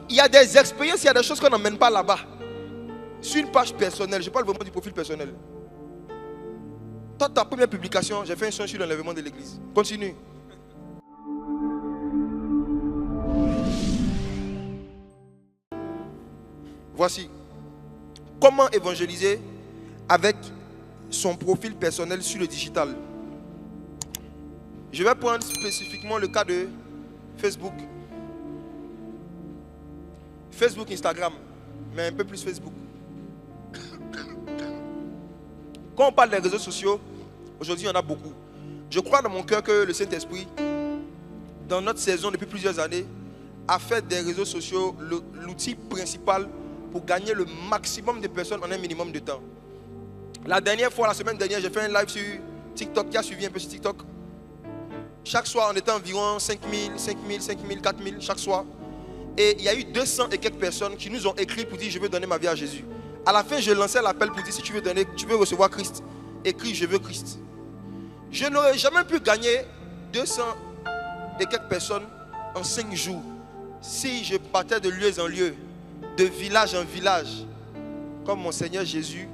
il y a des expériences, il y a des choses qu'on n'emmène pas là-bas. Sur une page personnelle, je parle vraiment du profil personnel. Toi, ta première publication, j'ai fait un son sur l'enlèvement de l'église. Continue. Voici. Comment évangéliser avec son profil personnel sur le digital. Je vais prendre spécifiquement le cas de Facebook. Facebook, Instagram, mais un peu plus Facebook. Quand on parle des réseaux sociaux, aujourd'hui il y en a beaucoup. Je crois dans mon cœur que le Saint-Esprit, dans notre saison depuis plusieurs années, a fait des réseaux sociaux l'outil principal pour gagner le maximum de personnes en un minimum de temps. La dernière fois, la semaine dernière, j'ai fait un live sur TikTok. Qui a suivi un peu sur TikTok? Chaque soir, on était environ 5 000, 5 000, 5 000, 4 000 chaque soir. Et il y a eu 200 et quelques personnes qui nous ont écrit pour dire je veux donner ma vie à Jésus. À la fin, je lançais l'appel pour dire si tu veux donner, tu veux recevoir Christ, écris je veux Christ. Je n'aurais jamais pu gagner 200 et quelques personnes en 5 jours si je partais de lieu en lieu, de village en village, comme mon Seigneur Jésus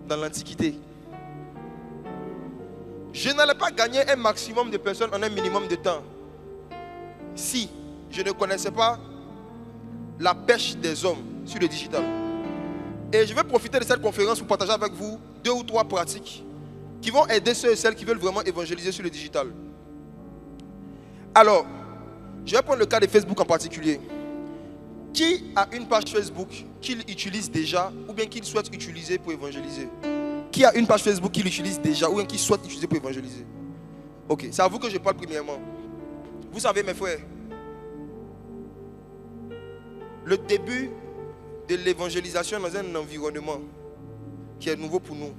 dans l'Antiquité. Je n'allais pas gagner un maximum de personnes en un minimum de temps si je ne connaissais pas la pêche des hommes sur le digital. Et je vais profiter de cette conférence pour partager avec vous 2 ou 3 pratiques qui vont aider ceux et celles qui veulent vraiment évangéliser sur le digital. Alors, je vais prendre le cas de Facebook en particulier. Qui a une page Facebook qu'il utilise déjà ou bien qu'il souhaite utiliser pour évangéliser? Qui a une page Facebook qu'il utilise déjà ou bien qu'il souhaite utiliser pour évangéliser? Ok, c'est à vous que je parle premièrement. Vous savez mes frères, le début de l'évangélisation dans un environnement qui est nouveau pour nous,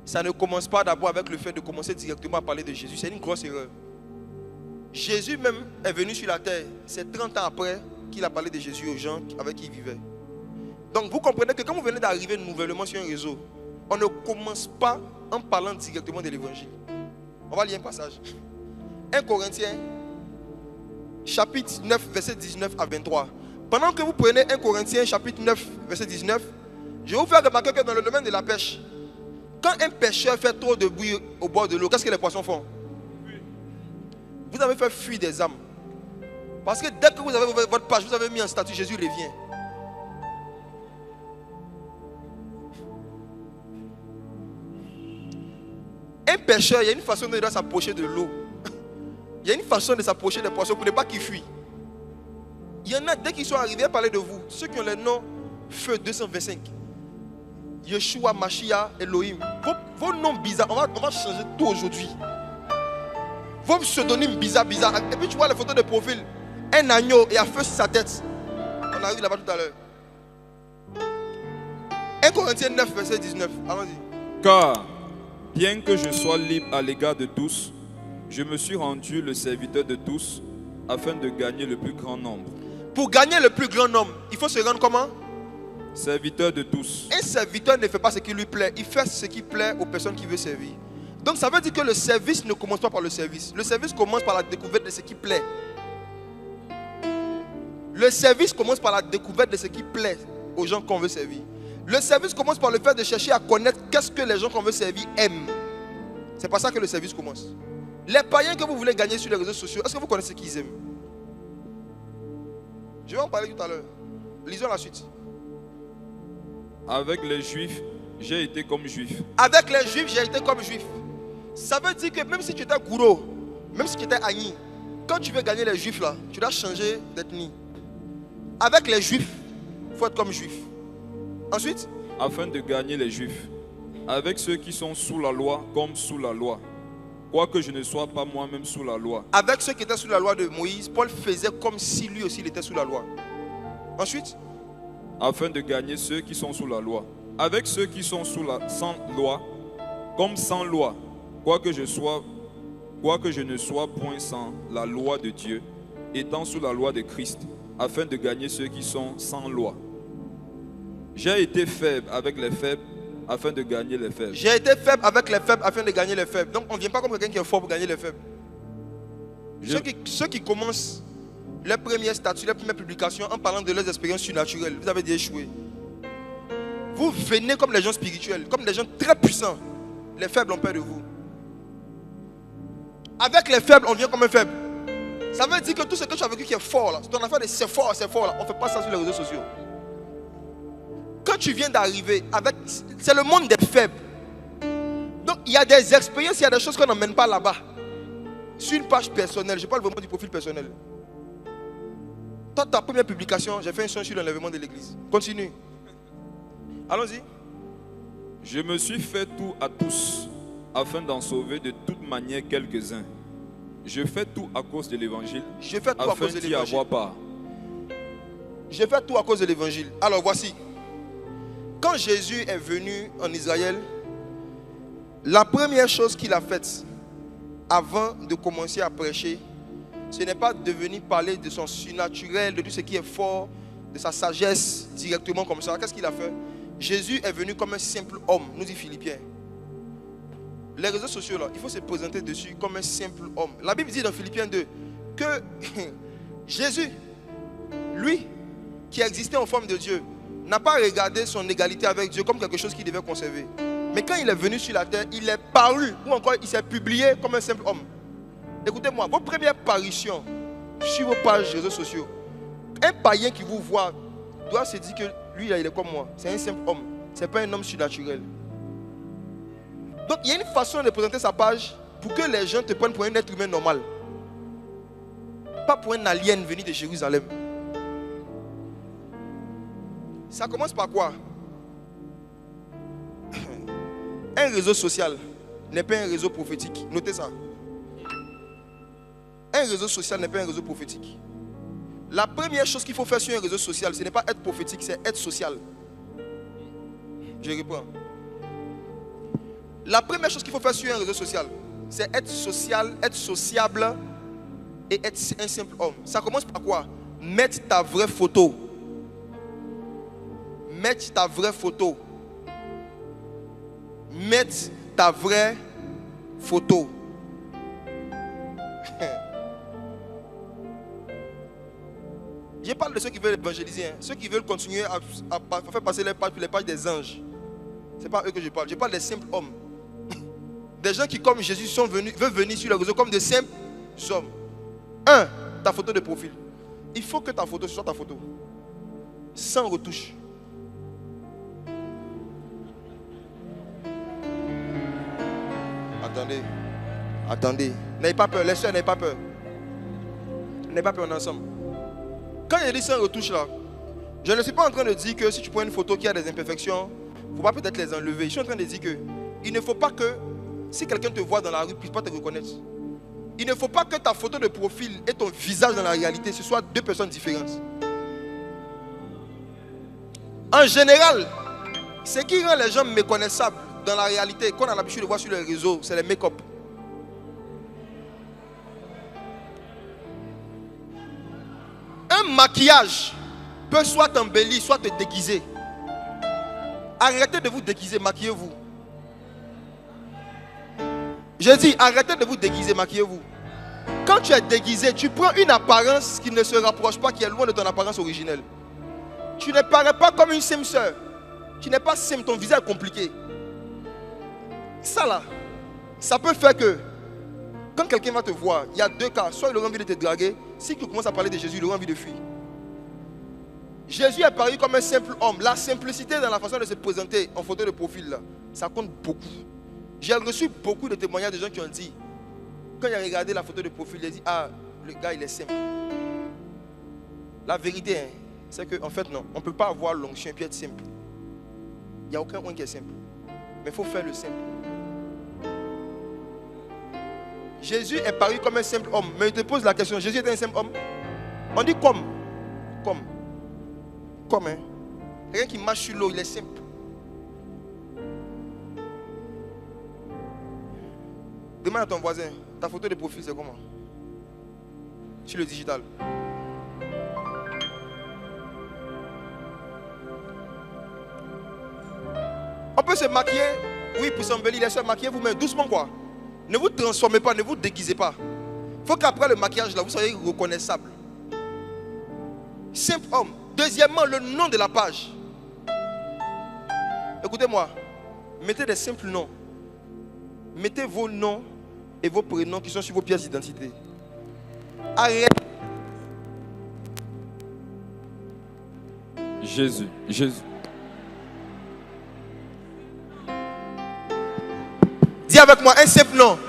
ça ne commence pas d'abord avec le fait de commencer directement à parler de Jésus. C'est une grosse erreur. Jésus même est venu sur la terre, c'est 30 ans après qu'il a parlé de Jésus aux gens avec qui il vivait. Donc vous comprenez que quand vous venez d'arriver nouvellement sur un réseau, on ne commence pas en parlant directement de l'évangile. On va lire un passage. 1 Corinthiens, chapitre 9, verset 19 à 23. Pendant que vous prenez 1 Corinthiens, chapitre 9, verset 19, je vais vous faire remarquer que dans le domaine de la pêche, quand un pêcheur fait trop de bruit au bord de l'eau, qu'est-ce que les poissons font? Vous avez fait fuir des âmes. Parce que dès que vous avez votre page, vous avez mis en statut, Jésus revient. Un pêcheur, il y a une façon dont il doit s'approcher de l'eau. Il y a une façon de s'approcher des poissons pour ne pas qu'ils fuient. Il y en a, dès qu'ils sont arrivés à parler de vous, ceux qui ont les noms Feu 225, Yeshua, Mashiach, Elohim, vos noms bizarres, on va changer tout aujourd'hui. Vos pseudonymes bizarres. Et puis tu vois les photos de profil, un agneau et un feu sur sa tête. On arrive là-bas tout à l'heure. 1 Corinthiens 9, verset 19. Allons-y. Car, bien que je sois libre à l'égard de tous, je me suis rendu le serviteur de tous, afin de gagner le plus grand nombre. Pour gagner le plus grand nombre, il faut se rendre comment? Serviteur de tous. Un serviteur ne fait pas ce qui lui plaît, il fait ce qui plaît aux personnes qu'il veut servir. Donc ça veut dire que le service ne commence pas par le service. Le service commence par la découverte de ce qui plaît. Le service commence par la découverte de ce qui plaît aux gens qu'on veut servir. Le service commence par le fait de chercher à connaître qu'est-ce que les gens qu'on veut servir aiment. C'est par ça que le service commence. Les païens que vous voulez gagner sur les réseaux sociaux, est-ce que vous connaissez ce qu'ils aiment? Je vais en parler tout à l'heure. Lisons la suite. Avec les Juifs, j'ai été comme Juif. Avec les Juifs, j'ai été comme Juif. Ça veut dire que même si tu étais gourou, même si tu étais Agni, quand tu veux gagner les Juifs là, tu dois changer d'ethnie. Avec les Juifs, il faut être comme Juif. Ensuite, afin de gagner les Juifs, avec ceux qui sont sous la loi comme sous la loi, quoique je ne sois pas moi-même sous la loi. Avec ceux qui étaient sous la loi de Moïse, Paul faisait comme si lui aussi il était sous la loi. Ensuite, afin de gagner ceux qui sont sous la loi. Avec ceux qui sont sans loi, comme sans loi, quoique je ne sois point sans la loi de Dieu, étant sous la loi de Christ, afin de gagner ceux qui sont sans loi. J'ai été faible avec les faibles, afin de gagner les faibles. J'ai été faible avec les faibles, afin de gagner les faibles. Donc on ne vient pas comme quelqu'un qui est fort pour gagner les faibles. Ceux qui commencent les premières statuts, les premières publications en parlant de leurs expériences surnaturelles. Vous avez déjà échoué. Vous venez comme les gens spirituels, comme des gens très puissants. Les faibles ont peur de vous. Avec les faibles, on vient comme un faible. Ça veut dire que tout ce que tu as vécu qui est fort, là, c'est ton affaire de c'est fort là. On ne fait pas ça sur les réseaux sociaux. Quand tu viens d'arriver, c'est le monde des faibles. Donc il y a des expériences, il y a des choses qu'on n'emmène pas là-bas. Sur une page personnelle, je parle vraiment du profil personnel. Toi, ta première publication, j'ai fait un son sur l'enlèvement de l'église. Continue. Allons-y. Je me suis fait tout à tous, afin d'en sauver de toute manière quelques-uns. Je fais tout à cause de l'évangile, afin d'y avoir part. Je fais tout à cause de l'évangile. Alors voici. Quand Jésus est venu en Israël, la première chose qu'il a faite avant de commencer à prêcher, ce n'est pas de venir parler de son surnaturel, de tout ce qui est fort, de sa sagesse directement comme ça. Qu'est-ce qu'il a fait? Jésus est venu comme un simple homme, nous dit Philippiens. Les réseaux sociaux, là, il faut se présenter dessus comme un simple homme. La Bible dit dans Philippiens 2 que Jésus, lui, qui existait en forme de Dieu, n'a pas regardé son égalité avec Dieu comme quelque chose qu'il devait conserver. Mais quand il est venu sur la terre, il est paru, ou encore il s'est publié comme un simple homme. Écoutez-moi, vos premières apparitions sur vos pages réseaux sociaux, un païen qui vous voit doit se dire que lui, il est comme moi. C'est un simple homme. Ce n'est pas un homme surnaturel. Donc, il y a une façon de présenter sa page pour que les gens te prennent pour un être humain normal. Pas pour un alien venu de Jérusalem. Ça commence par quoi? Un réseau social n'est pas un réseau prophétique. Notez ça. Un réseau social n'est pas un réseau prophétique. La première chose qu'il faut faire sur un réseau social, ce n'est pas être prophétique, c'est être social. Je reprends. La première chose qu'il faut faire sur un réseau social, c'est être social, être sociable et être un simple homme. Ça commence par quoi? Mettre ta vraie photo. Mettre ta vraie photo. Mettre ta vraie photo. Je parle de ceux qui veulent évangéliser, hein. Ceux qui veulent continuer à faire passer les pages des anges. Ce n'est pas eux que je parle. Je parle des simples hommes. Des gens qui, comme Jésus, veulent venir sur le réseau comme de simples hommes. Ta photo de profil. Il faut que ta photo soit ta photo. Sans retouche. Attendez. N'ayez pas peur, les soeurs, n'ayez pas peur. N'ayez pas peur, on est ensemble. Quand il dit sans retouche là, je ne suis pas en train de dire que si tu prends une photo qui a des imperfections, il ne faut pas peut-être les enlever. Je suis en train de dire que il ne faut pas que, si quelqu'un te voit dans la rue, il ne puisse pas te reconnaître. Il ne faut pas que ta photo de profil et ton visage dans la réalité, ce soient deux personnes différentes. En général, ce qui rend les gens méconnaissables dans la réalité, qu'on a l'habitude de voir sur les réseaux, c'est les make-up. Un maquillage peut soit t'embellir, soit te déguiser. Arrêtez de vous déguiser, maquillez-vous. Je dis, arrêtez de vous déguiser, maquillez-vous. Quand tu es déguisé, tu prends une apparence qui ne se rapproche pas, qui est loin de ton apparence originelle. Tu ne parais pas comme une simple sœur. Tu n'es pas simple, ton visage est compliqué. Ça là, ça peut faire que quand quelqu'un va te voir, il y a deux cas. Soit il aura envie de te draguer, si tu commences à parler de Jésus, il aura envie de fuir. Jésus est paru comme un simple homme. La simplicité dans la façon de se présenter en photo de profil, là, ça compte beaucoup. J'ai reçu beaucoup de témoignages de gens qui ont dit, quand il a regardé la photo de profil, il a dit, ah, le gars il est simple. La vérité, hein, c'est qu'en fait non, on ne peut pas avoir l'onction et puis être simple. Il n'y a aucun one qui est simple. Mais il faut faire le simple. Jésus est paru comme un simple homme. Mais il te pose la question, Jésus était un simple homme? On dit comme, hein. Quelqu'un qui marche sur l'eau, il est simple. Demande à ton voisin, ta photo de profil c'est comment? Sur le digital. On peut se maquiller, oui, pour s'embellir, les soeurs, maquillez-vous, mais doucement quoi. Ne vous transformez pas, ne vous déguisez pas. Il faut qu'après le maquillage là, vous soyez reconnaissable. Simple homme. Deuxièmement, le nom de la page. Écoutez-moi. Mettez des simples noms. Mettez vos noms et vos prénoms qui sont sur vos pièces d'identité. Arrêtez. Jésus. Jésus. Dis avec moi un simple nom.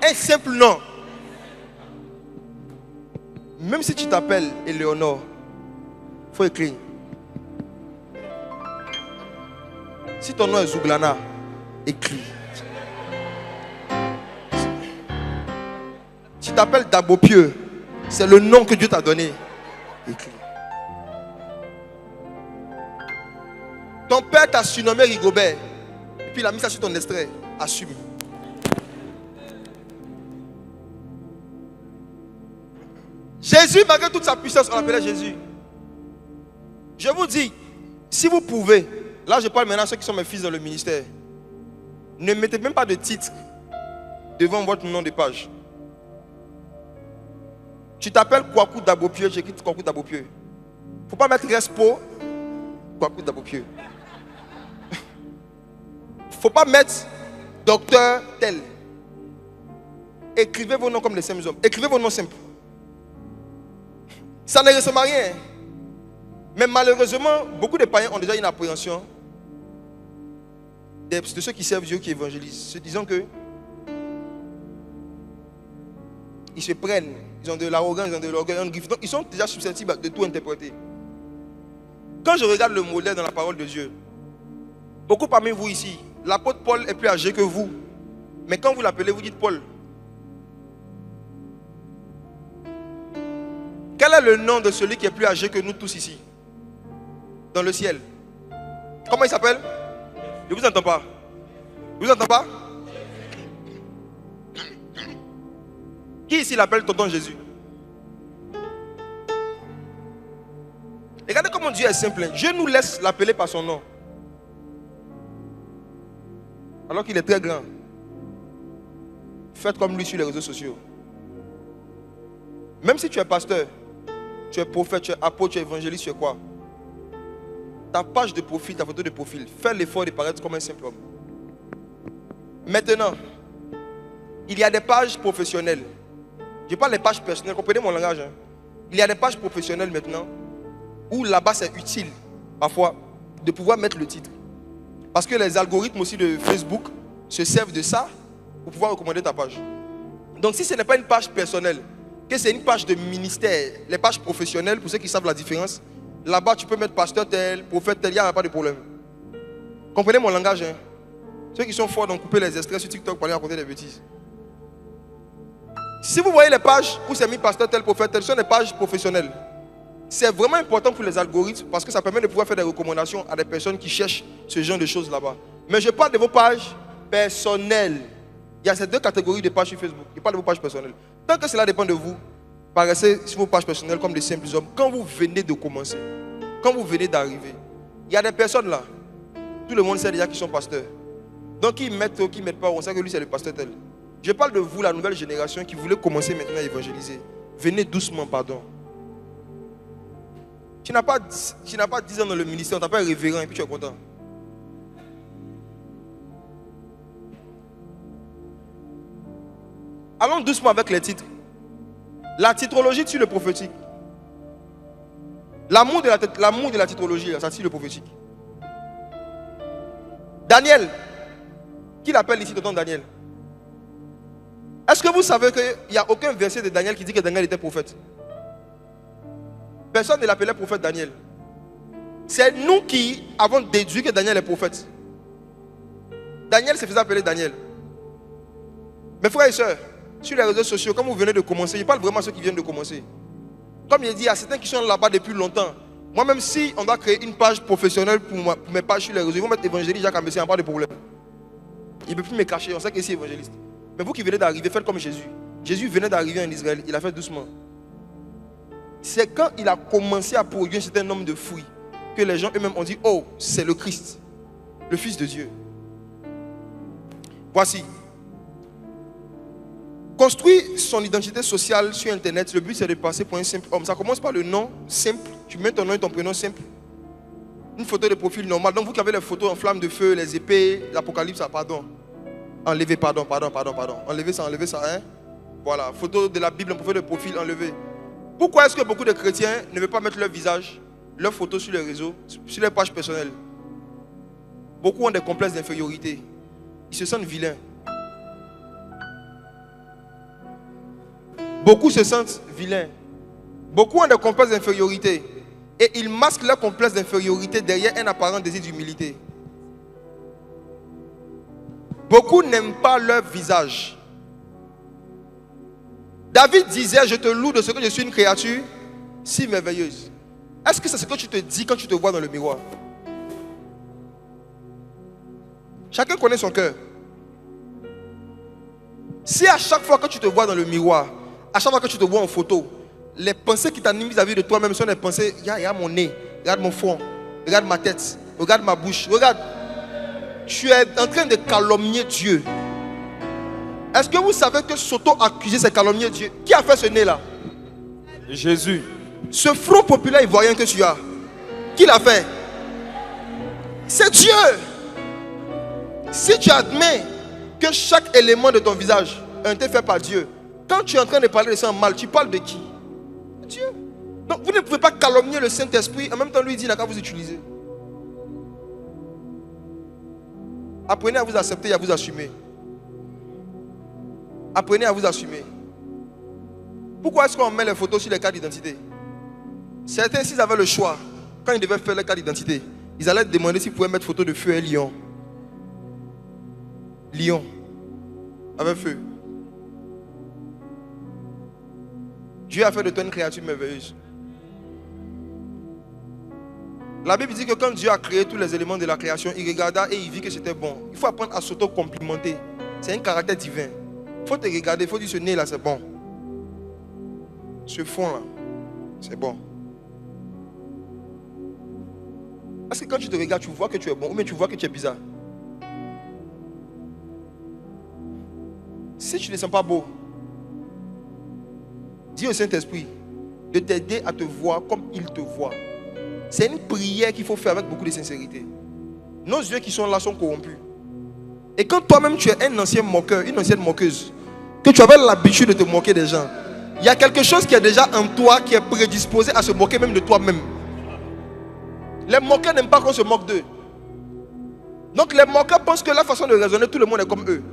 Un simple nom. Même si tu t'appelles Éléonore, il faut écrire. Si ton nom est Zouglana, écris. Si tu t'appelles Dabopieux, c'est le nom que Dieu t'a donné. Écris. Ton père t'a surnommé Rigobert. Et puis il a mis ça sur ton extrait. Assume. Jésus, malgré toute sa puissance, on l'appelait Jésus. Je vous dis, si vous pouvez, là je parle maintenant à ceux qui sont mes fils dans le ministère, ne mettez même pas de titre devant votre nom de page. Tu t'appelles Kwaku Dabopieux, j'écris Kwaku Dabopieux. Il ne faut pas mettre Respo, Kwaku Dabopieux. Il ne faut pas mettre docteur tel. Écrivez vos noms comme les simples hommes. Écrivez vos noms simples. Ça ne ressemble à rien. Mais malheureusement, beaucoup de païens ont déjà une appréhension de ceux qui servent Dieu, qui évangélisent, se disant que ils se prennent, ils ont de l'arrogance, ils ont de l'orgueil, donc ils sont déjà susceptibles de tout interpréter. Quand je regarde le modèle dans la parole de Dieu, beaucoup parmi vous ici, l'apôtre Paul est plus âgé que vous. Mais quand vous l'appelez, vous dites Paul. Quel est le nom de celui qui est plus âgé que nous tous ici? Dans le ciel. Comment il s'appelle? Je ne vous entends pas. Je ne vous entends pas? Qui ici l'appelle tonton Jésus? Regardez comment Dieu est simple. Dieu nous laisse l'appeler par son nom. Alors qu'il est très grand. Faites comme lui sur les réseaux sociaux. Même si tu es pasteur, tu es prophète, tu es apôtre, tu es évangéliste, tu es quoi? Ta page de profil, ta photo de profil, fais l'effort de paraître comme un simple homme. Maintenant, il y a des pages professionnelles. Je parle des pages personnelles, comprenez mon langage. Hein? Il y a des pages professionnelles maintenant où là-bas c'est utile, parfois, de pouvoir mettre le titre. Parce que les algorithmes aussi de Facebook se servent de ça pour pouvoir recommander ta page. Donc si ce n'est pas une page personnelle, que c'est une page de ministère, les pages professionnelles, pour ceux qui savent la différence, là-bas tu peux mettre pasteur tel, prophète tel, il n'y a pas de problème. Comprenez mon langage, hein? Ceux qui sont forts d'en couper les extraits sur TikTok pour aller raconter des bêtises. Si vous voyez les pages où c'est mis pasteur tel, prophète tel, ce sont des pages professionnelles. C'est vraiment important pour les algorithmes parce que ça permet de pouvoir faire des recommandations à des personnes qui cherchent ce genre de choses là-bas. Mais je parle de vos pages personnelles. Il y a ces deux catégories de pages sur Facebook. Je parle de vos pages personnelles. Tant que cela dépend de vous, paraissez sur vos pages personnelles comme des simples hommes. Quand vous venez de commencer, quand vous venez d'arriver, il y a des personnes là, tout le monde sait déjà qu'ils sont pasteurs. Donc ils mettent ou qu'ils ne mettent pas, on sait que lui c'est le pasteur tel. Je parle de vous, la nouvelle génération qui voulait commencer maintenant à évangéliser. Venez doucement, pardon. Tu n'as pas 10 ans dans le ministère, on t'appelle révérend et puis tu es content. Allons doucement avec les titres. La titrologie tue le prophétique. L'amour de la titrologie, ça tue le prophétique. Daniel. Qui l'appelle ici tonton Daniel? Est-ce que vous savez qu'il n'y a aucun verset de Daniel qui dit que Daniel était prophète? Personne ne l'appelait prophète Daniel. C'est nous qui avons déduit que Daniel est prophète. Daniel se faisait appeler Daniel. Mes frères et sœurs, sur les réseaux sociaux, comme vous venez de commencer, je parle vraiment à ceux qui viennent de commencer. Comme il dit, il y a certains qui sont là-bas depuis longtemps. Moi-même, si on doit créer une page professionnelle pour mes pages sur les réseaux, ils vont mettre évangéliste Jacques Ambessé, il n'y a pas de problème. Il ne peut plus me cacher, on sait que c'est évangéliste. Mais vous qui venez d'arriver, faites comme Jésus. Jésus venait d'arriver en Israël, il a fait doucement. C'est quand il a commencé à produire un certain nombre de fruits que les gens eux-mêmes ont dit, oh, c'est le Christ, le Fils de Dieu. Voici. Construire son identité sociale sur Internet, le but c'est de passer pour un simple homme. Ça commence par le nom simple. Tu mets ton nom et ton prénom simple. Une photo de profil normal. Donc vous qui avez les photos en flamme de feu, les épées, l'Apocalypse, pardon. Enlevez, pardon. Enlevez ça, hein. Voilà, photo de la Bible, un prophète de profil, enlevé. Pourquoi est-ce que beaucoup de chrétiens ne veulent pas mettre leur visage, leurs photos sur les réseaux, sur les pages personnelles? Beaucoup ont des complexes d'infériorité. Ils se sentent vilains. Beaucoup se sentent vilains. Beaucoup ont des complexes d'infériorité. Et ils masquent leur complexe d'infériorité derrière un apparent désir d'humilité. Beaucoup n'aiment pas leur visage. David disait, je te loue de ce que je suis une créature si merveilleuse. Est-ce que c'est ce que tu te dis quand tu te vois dans le miroir? Chacun connaît son cœur. Si à chaque fois que tu te vois dans le miroir, à chaque fois que tu te vois en photo, les pensées qui t'animent vis-à-vis de toi-même sont des pensées, regarde mon nez, regarde mon front, regarde ma tête, regarde ma bouche, regarde. Tu es en train de calomnier Dieu. Est-ce que vous savez que s'auto-accuser, c'est calomnier Dieu? Qui a fait ce nez-là? Jésus. Ce front populaire ivoirien que tu as, qui l'a fait? C'est Dieu. Si tu admets que chaque élément de ton visage a été fait par Dieu, quand tu es en train de parler de ça en mal, tu parles de qui? De Dieu. Donc vous ne pouvez pas calomnier le Saint-Esprit en même temps lui dire n'a qu'à vous utiliser. Apprenez à vous accepter et à vous assumer. Apprenez à vous assumer. Pourquoi est-ce qu'on met les photos sur les cartes d'identité? Certains, s'ils avaient le choix, quand ils devaient faire les cartes d'identité, ils allaient demander s'ils pouvaient mettre photo de feu et lion. Lion. Avec feu. Dieu a fait de toi une créature merveilleuse. La Bible dit que quand Dieu a créé tous les éléments de la création, il regarda et il vit que c'était bon. Il faut apprendre à s'auto-complimenter. C'est un caractère divin. Il faut te regarder, il faut dire ce nez là c'est bon. Ce fond là, c'est bon. Parce que quand tu te regardes, tu vois que tu es bon ou bien tu vois que tu es bizarre. Si tu ne sens pas beau, dis au Saint-Esprit de t'aider à te voir comme il te voit. C'est une prière qu'il faut faire avec beaucoup de sincérité. Nos yeux qui sont là sont corrompus. Et quand toi-même tu es un ancien moqueur, une ancienne moqueuse, que tu avais l'habitude de te moquer des gens, il y a quelque chose qui est déjà en toi qui est prédisposé à se moquer même de toi-même. Les moqueurs n'aiment pas qu'on se moque d'eux. Donc les moqueurs pensent que la façon de raisonner, tout le monde est comme eux.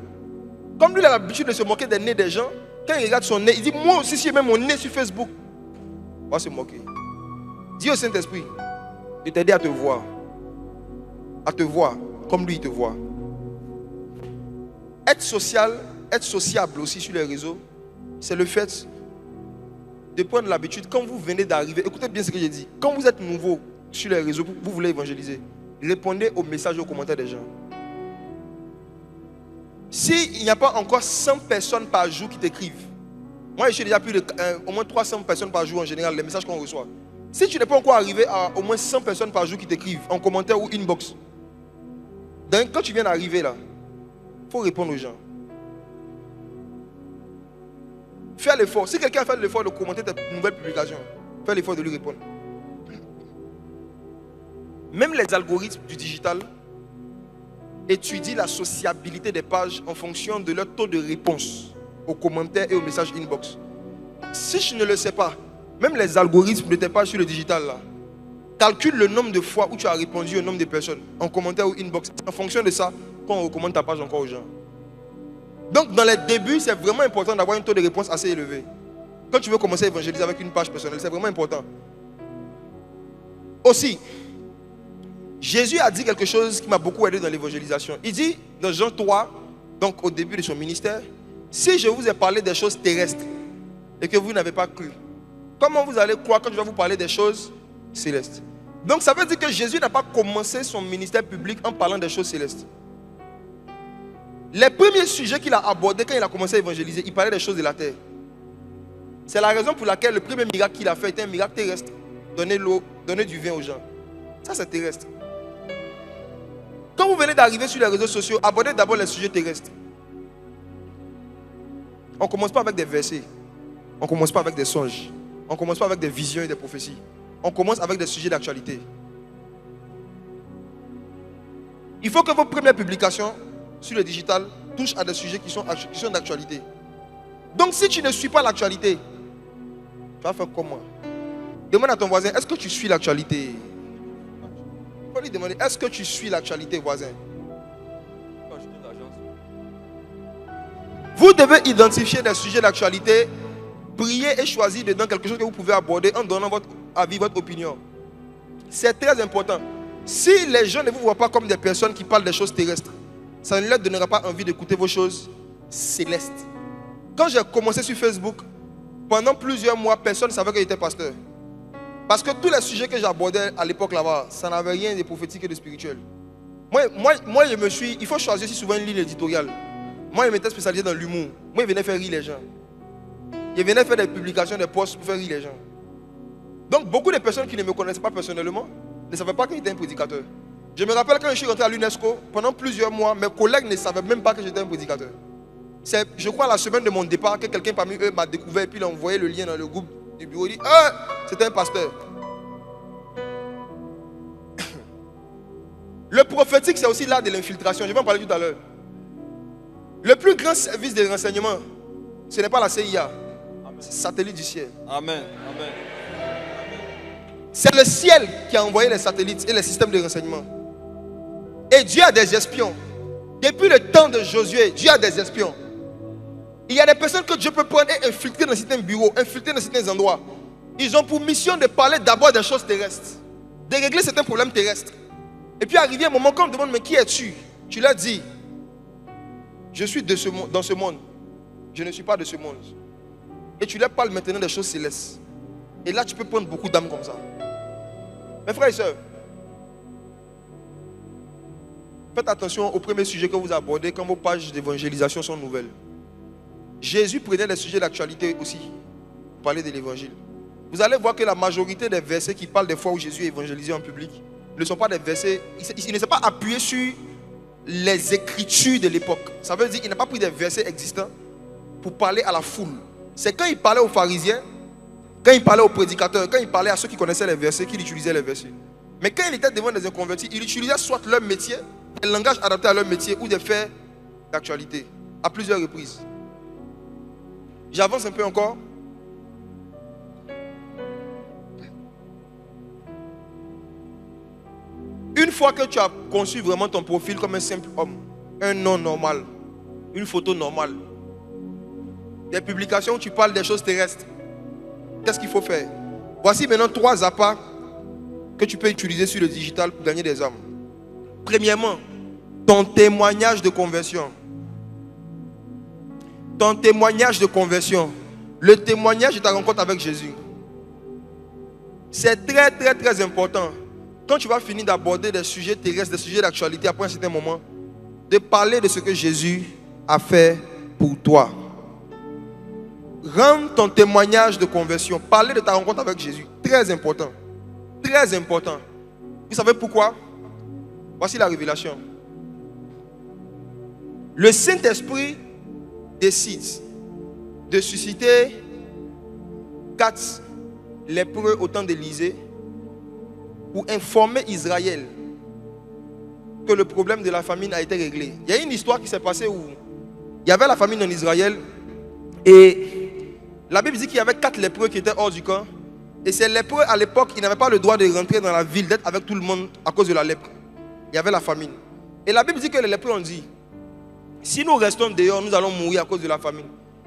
Comme lui il a l'habitude de se moquer des nez des gens, quand il regarde son nez, il dit moi aussi si je mets mon nez sur Facebook, on va se moquer. Dis au Saint-Esprit de t'aider à te voir comme lui il te voit. Être social, être sociable aussi sur les réseaux, c'est le fait de prendre l'habitude, quand vous venez d'arriver, écoutez bien ce que j'ai dit, quand vous êtes nouveau sur les réseaux, vous voulez évangéliser, répondez aux messages et aux commentaires des gens. S'il n'y a pas encore 100 personnes par jour qui t'écrivent, moi je suis déjà plus de au moins 300 personnes par jour en général, les messages qu'on reçoit. Si tu n'es pas encore arrivé à au moins 100 personnes par jour qui t'écrivent en commentaire ou inbox, donc quand tu viens d'arriver là, il faut répondre aux gens. Fais l'effort. Si quelqu'un a fait l'effort de commenter tes nouvelles publications, fais l'effort de lui répondre. Même les algorithmes du digital étudient la sociabilité des pages en fonction de leur taux de réponse aux commentaires et aux messages inbox. Si je ne le sais pas, même les algorithmes de tes pages sur le digital là, calculent le nombre de fois où tu as répondu au nombre de personnes en commentaire ou inbox. En fonction de ça, qu'on recommande ta page encore aux gens. Donc dans les débuts, c'est vraiment important d'avoir un taux de réponse assez élevé. Quand tu veux commencer à évangéliser avec une page personnelle, c'est vraiment important. Aussi, Jésus a dit quelque chose qui m'a beaucoup aidé dans l'évangélisation. Il dit dans Jean 3, donc au début de son ministère, si je vous ai parlé des choses terrestres et que vous n'avez pas cru, comment vous allez croire quand je vais vous parler des choses célestes? Donc ça veut dire que Jésus n'a pas commencé son ministère public en parlant des choses célestes. Les premiers sujets qu'il a abordés quand il a commencé à évangéliser, il parlait des choses de la terre. C'est la raison pour laquelle le premier miracle qu'il a fait était un miracle terrestre. Donner l'eau, donner du vin aux gens. Ça c'est terrestre. Quand vous venez d'arriver sur les réseaux sociaux, abordez d'abord les sujets terrestres. On ne commence pas avec des versets. On ne commence pas avec des songes. On ne commence pas avec des visions et des prophéties. On commence avec des sujets d'actualité. Il faut que vos premières publications sur le digital touchent à des sujets qui sont d'actualité. Donc si tu ne suis pas l'actualité, tu vas faire comment? Demande à ton voisin, est-ce que tu suis l'actualité? Il faut lui demander, est-ce que tu suis l'actualité, voisin? Vous devez identifier des sujets d'actualité, prier et choisir dedans quelque chose que vous pouvez aborder en donnant votre avis, votre opinion. C'est très important. Si les gens ne vous voient pas comme des personnes qui parlent des choses terrestres, ça ne leur donnera pas envie d'écouter vos choses célestes. Quand j'ai commencé sur Facebook, pendant plusieurs mois, personne ne savait que j'étais pasteur. Parce que tous les sujets que j'abordais à l'époque là-bas, ça n'avait rien de prophétique et de spirituel. Moi, il faut choisir aussi souvent une ligne éditoriale. Moi, je m'étais spécialisé dans l'humour. Moi, je venais faire rire les gens. Je venais faire des publications, des posts pour faire rire les gens. Donc, beaucoup de personnes qui ne me connaissaient pas personnellement ne savaient pas que j'étais un prédicateur. Je me rappelle quand je suis rentré à l'UNESCO, pendant plusieurs mois, mes collègues ne savaient même pas que j'étais un prédicateur. C'est, je crois, la semaine de mon départ, que quelqu'un parmi eux m'a découvert et puis il a envoyé le lien dans le groupe du bureau. Il dit, c'était un pasteur. Le prophétique, c'est aussi l'art de l'infiltration. Je vais en parler tout à l'heure. Le plus grand service de renseignement, ce n'est pas la CIA, c'est le satellite du ciel. Amen. Amen. C'est le ciel qui a envoyé les satellites et les systèmes de renseignement. Et Dieu a des espions. Depuis le temps de Josué, Dieu a des espions. Il y a des personnes que Dieu peut prendre et infiltrer dans certains bureaux, infiltrer dans certains endroits. Ils ont pour mission de parler d'abord des choses terrestres, de régler certains problèmes terrestres. Et puis arrivé un moment quand on me demande, mais qui es-tu? Tu leur dis, je suis de ce monde, dans ce monde. Je ne suis pas de ce monde. Et tu leur parles maintenant des choses célestes. Et là, tu peux prendre beaucoup d'âmes comme ça. Mes frères et sœurs, faites attention au premier sujet que vous abordez quand vos pages d'évangélisation sont nouvelles. Jésus prenait les sujets d'actualité aussi pour parler de l'évangile. Vous allez voir que la majorité des versets qui parlent des fois où Jésus est évangélisé en public ne sont pas des versets, il ne s'est pas appuyé sur les écritures de l'époque. Ça veut dire qu'il n'a pas pris des versets existants pour parler à la foule. C'est quand il parlait aux pharisiens, quand il parlait aux prédicateurs, quand il parlait à ceux qui connaissaient les versets, qu'il utilisait les versets. Mais quand il était devant des inconvertis, il utilisait soit leur métier, des langages adaptés à leur métier, ou des faits d'actualité, à plusieurs reprises. J'avance un peu encore. Une fois que tu as conçu vraiment ton profil comme un simple homme, un nom normal, une photo normale, des publications où tu parles des choses terrestres, qu'est-ce qu'il faut faire? Voici maintenant 3 appâts que tu peux utiliser sur le digital pour gagner des âmes. Premièrement, ton témoignage de conversion. Ton témoignage de conversion. Le témoignage de ta rencontre avec Jésus. C'est très très très important. Quand tu vas finir d'aborder des sujets terrestres, des sujets d'actualité après un certain moment, de parler de ce que Jésus a fait pour toi. Rends ton témoignage de conversion. Parler de ta rencontre avec Jésus. Très important. Très important. Vous savez pourquoi? Voici la révélation. Le Saint-Esprit décide de susciter 4 lépreux au temps d'Élisée pour informer Israël que le problème de la famine a été réglé. Il y a une histoire qui s'est passée où il y avait la famine en Israël et la Bible dit qu'il y avait 4 lépreux qui étaient hors du camp. Et ces lépreux à l'époque, ils n'avaient pas le droit de rentrer dans la ville, d'être avec tout le monde à cause de la lèpre. Il y avait la famine. Et la Bible dit que les lépreux ont dit, si nous restons dehors, nous allons mourir à cause de la famine.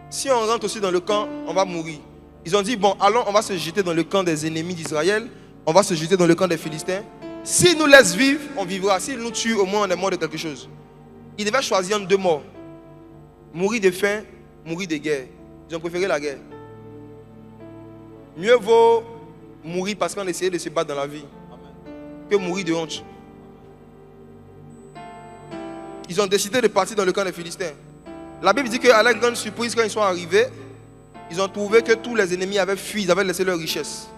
Si on rentre aussi dans le camp, on va mourir. Ils ont dit, bon, allons, on va se jeter dans le camp des ennemis d'Israël. On va se jeter dans le camp des Philistins. S'ils nous laissent vivre, on vivra. S'ils nous tuent, au moins on est mort de quelque chose. Ils devaient choisir entre 2 morts. Mourir de faim, mourir de guerre. Ils ont préféré la guerre. Mieux vaut mourir parce qu'on essayait de se battre dans la vie que mourir de honte. Ils ont décidé de partir dans le camp des Philistins. La Bible dit qu'à leur grande surprise, quand ils sont arrivés, ils ont trouvé que tous les ennemis avaient fui, ils avaient laissé leurs richesses.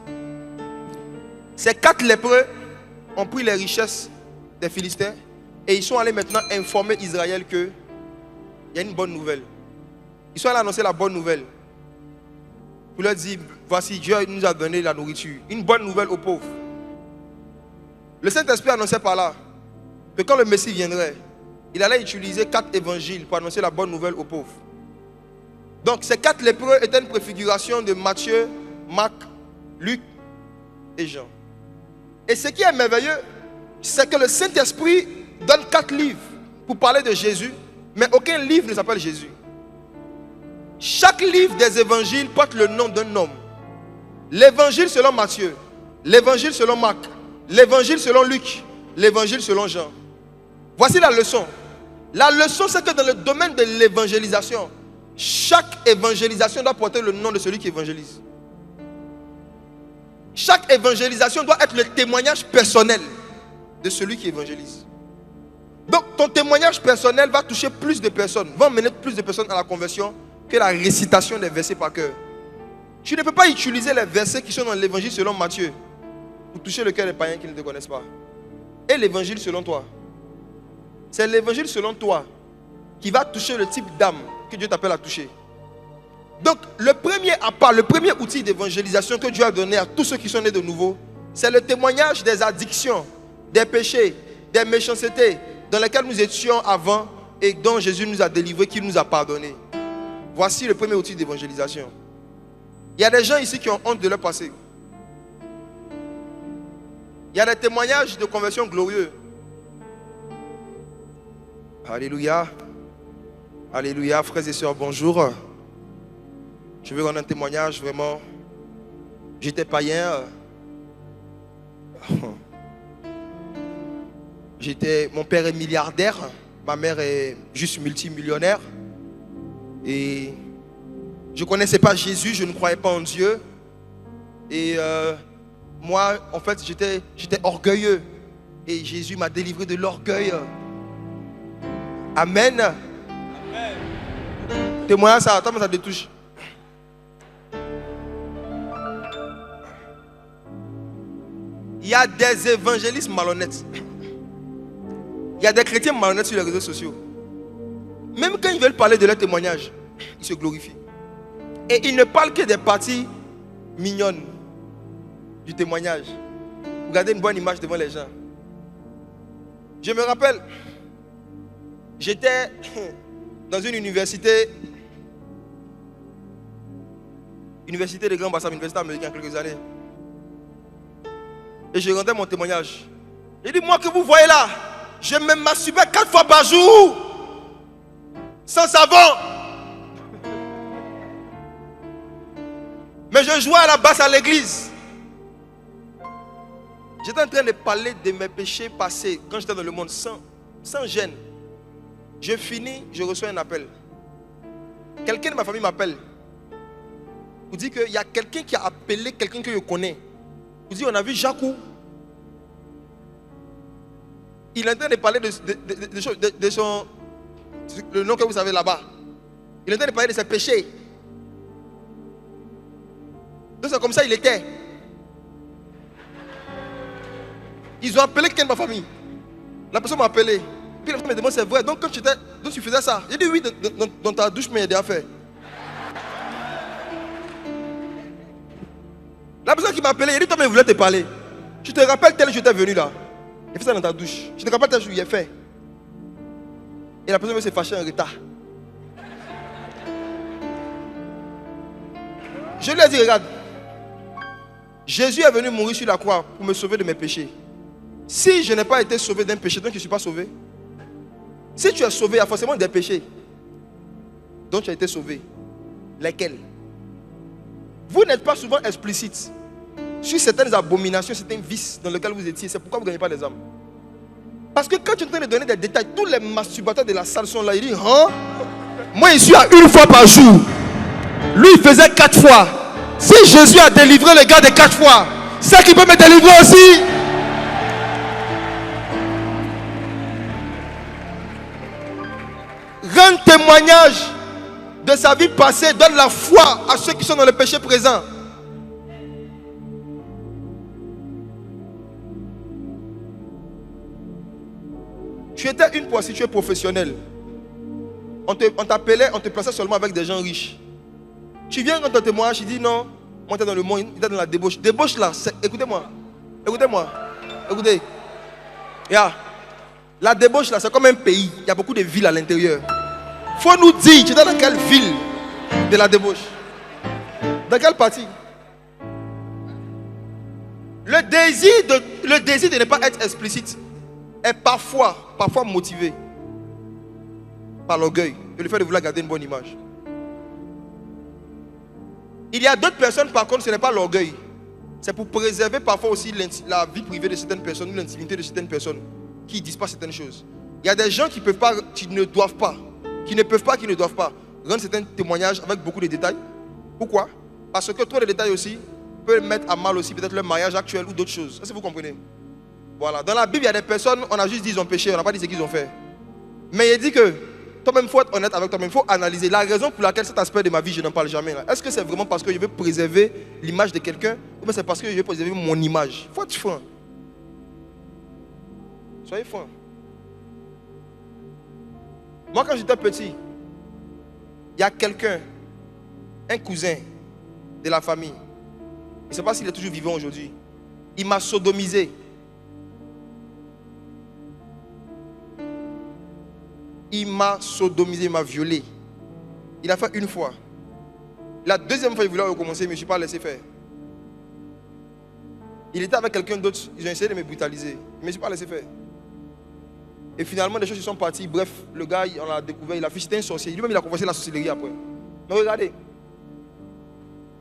Ces 4 lépreux ont pris les richesses des Philistins et ils sont allés maintenant informer Israël qu'il y a une bonne nouvelle. Ils sont allés annoncer la bonne nouvelle. Pour leur dire, voici, Dieu nous a donné la nourriture. Une bonne nouvelle aux pauvres. Le Saint-Esprit annonçait par là que quand le Messie viendrait, il allait utiliser 4 évangiles pour annoncer la bonne nouvelle aux pauvres. Donc ces 4 lépreux étaient une préfiguration de Matthieu, Marc, Luc et Jean. Et ce qui est merveilleux, c'est que le Saint-Esprit donne 4 livres pour parler de Jésus, mais aucun livre ne s'appelle Jésus. Chaque livre des évangiles porte le nom d'un homme. L'évangile selon Matthieu, l'évangile selon Marc, l'évangile selon Luc, l'évangile selon Jean. Voici la leçon. La leçon, c'est que dans le domaine de l'évangélisation, chaque évangélisation doit porter le nom de celui qui évangélise. Chaque évangélisation doit être le témoignage personnel de celui qui évangélise. Donc ton témoignage personnel va toucher plus de personnes, va emmener plus de personnes à la conversion que la récitation des versets par cœur. Tu ne peux pas utiliser les versets qui sont dans l'évangile selon Matthieu pour toucher le cœur des païens qui ne te connaissent pas. Et l'évangile selon toi. C'est l'évangile selon toi qui va toucher le type d'âme que Dieu t'appelle à toucher. Donc le premier appât, le premier outil d'évangélisation que Dieu a donné à tous ceux qui sont nés de nouveau, c'est le témoignage des addictions, des péchés, des méchancetés dans lesquelles nous étions avant et dont Jésus nous a délivrés, qu'il nous a pardonné. Voici le premier outil d'évangélisation. Il y a des gens ici qui ont honte de leur passé. Il y a des témoignages de conversion glorieux. Alléluia. Alléluia, frères et sœurs, bonjour. Je veux rendre un témoignage vraiment. J'étais païen. Mon père est milliardaire. Ma mère est juste multimillionnaire. Et je ne connaissais pas Jésus, je ne croyais pas en Dieu. Et moi, en fait, j'étais orgueilleux. Et Jésus m'a délivré de l'orgueil. Amen. Amen. Témoignage, ça, attends, mais ça te touche. Il y a des évangélistes malhonnêtes. Il y a des chrétiens malhonnêtes sur les réseaux sociaux. Même quand ils veulent parler de leur témoignage, ils se glorifient. Et ils ne parlent que des parties mignonnes du témoignage. Vous gardez une bonne image devant les gens. Je me rappelle, j'étais dans une université de Grand Bassam, université américaine, quelques années. Et je rendais mon témoignage. J'ai dit, moi que vous voyez là, je me masturbais 4 fois par jour. Sans savon. Mais je jouais à la basse à l'église. J'étais en train de parler de mes péchés passés quand j'étais dans le monde sans gêne. Je finis, je reçois un appel. Quelqu'un de ma famille m'appelle. Vous dit qu'il y a quelqu'un qui a appelé quelqu'un que je connais. Vous dit, on a vu Jacou. Il est en train de parler de son... Le nom que vous savez là-bas. Il est en train de parler de ses péchés. Donc c'est comme ça il était. Ils ont appelé quelqu'un de ma famille. La personne m'a appelé. Puis la personne me demande, c'est vrai. Donc quand tu faisais ça, j'ai dit oui, dans ta douche, mais il y a déjà fait. La personne qui m'a appelé, il a dit, toi, mais il voulait te parler. Tu te rappelles tel jour tu es venu là. Il fait ça dans ta douche. Tu te rappelles tel jour il est fait. Et la personne veut se fâcher en retard. Je lui ai dit, regarde. Jésus est venu mourir sur la croix pour me sauver de mes péchés. Si je n'ai pas été sauvé d'un péché, donc je ne suis pas sauvé. Si tu es sauvé, il y a forcément des péchés dont tu as été sauvé. Lesquels? Vous n'êtes pas souvent explicite sur certaines abominations, certains vices dans lesquels vous étiez. C'est pourquoi vous ne gagnez pas les âmes. Parce que quand tu es en train de donner des détails, tous les masturbateurs de la salle sont là. Ils disent, hein? Moi, je suis à 1 fois par jour. Lui, il faisait 4 fois. Si Jésus a délivré le gars de 4 fois, c'est qu'il peut me délivrer aussi. Rendre témoignage de sa vie passée donne la foi à ceux qui sont dans le péché présent. Tu étais une prostituée professionnelle. On t'appelait, on te plaçait seulement avec des gens riches. Tu viens quand ton témoignage, tu dis non, moi t'es dans le monde, t'es dans la débauche. Débauche là, écoutez-moi. Écoutez. Yeah. La débauche là, c'est comme un pays. Il y a beaucoup de villes à l'intérieur. Faut nous dire, tu es dans quelle ville de la débauche? Dans quelle partie? Le désir de ne pas être explicite est parfois motivé par l'orgueil et le fait de vouloir garder une bonne image. Il y a d'autres personnes, par contre, ce n'est pas l'orgueil. C'est pour préserver parfois aussi la vie privée de certaines personnes ou l'intimité de certaines personnes qui ne disent pas certaines choses. Il y a des gens qui ne peuvent pas rendre certains témoignages avec beaucoup de détails. Pourquoi? Parce que trop de détails aussi peuvent mettre à mal aussi peut-être leur mariage actuel ou d'autres choses. Est-ce que vous comprenez? Voilà. Dans la Bible, il y a des personnes, on a juste dit qu'ils ont péché, on n'a pas dit ce qu'ils ont fait. Mais il dit que toi-même, il faut être honnête avec toi-même, il faut analyser. La raison pour laquelle cet aspect de ma vie, je n'en parle jamais. Est-ce que c'est vraiment parce que je veux préserver l'image de quelqu'un ou bien c'est parce que je veux préserver mon image? Il faut être franc. Soyez franc. Moi, quand j'étais petit, il y a quelqu'un, un cousin de la famille, je ne sais pas s'il est toujours vivant aujourd'hui, il m'a sodomisé. Il m'a sodomisé, il m'a violé. Il a fait une fois. La deuxième fois, il voulait recommencer, mais je ne suis pas laissé faire. Il était avec quelqu'un d'autre, ils ont essayé de me brutaliser, mais je ne suis pas laissé faire. Et finalement, les choses sont parties. Bref, le gars, on l'a découvert, il a fait, c'était un sorcier. Lui-même, il a commencé la sorcellerie après. Mais regardez,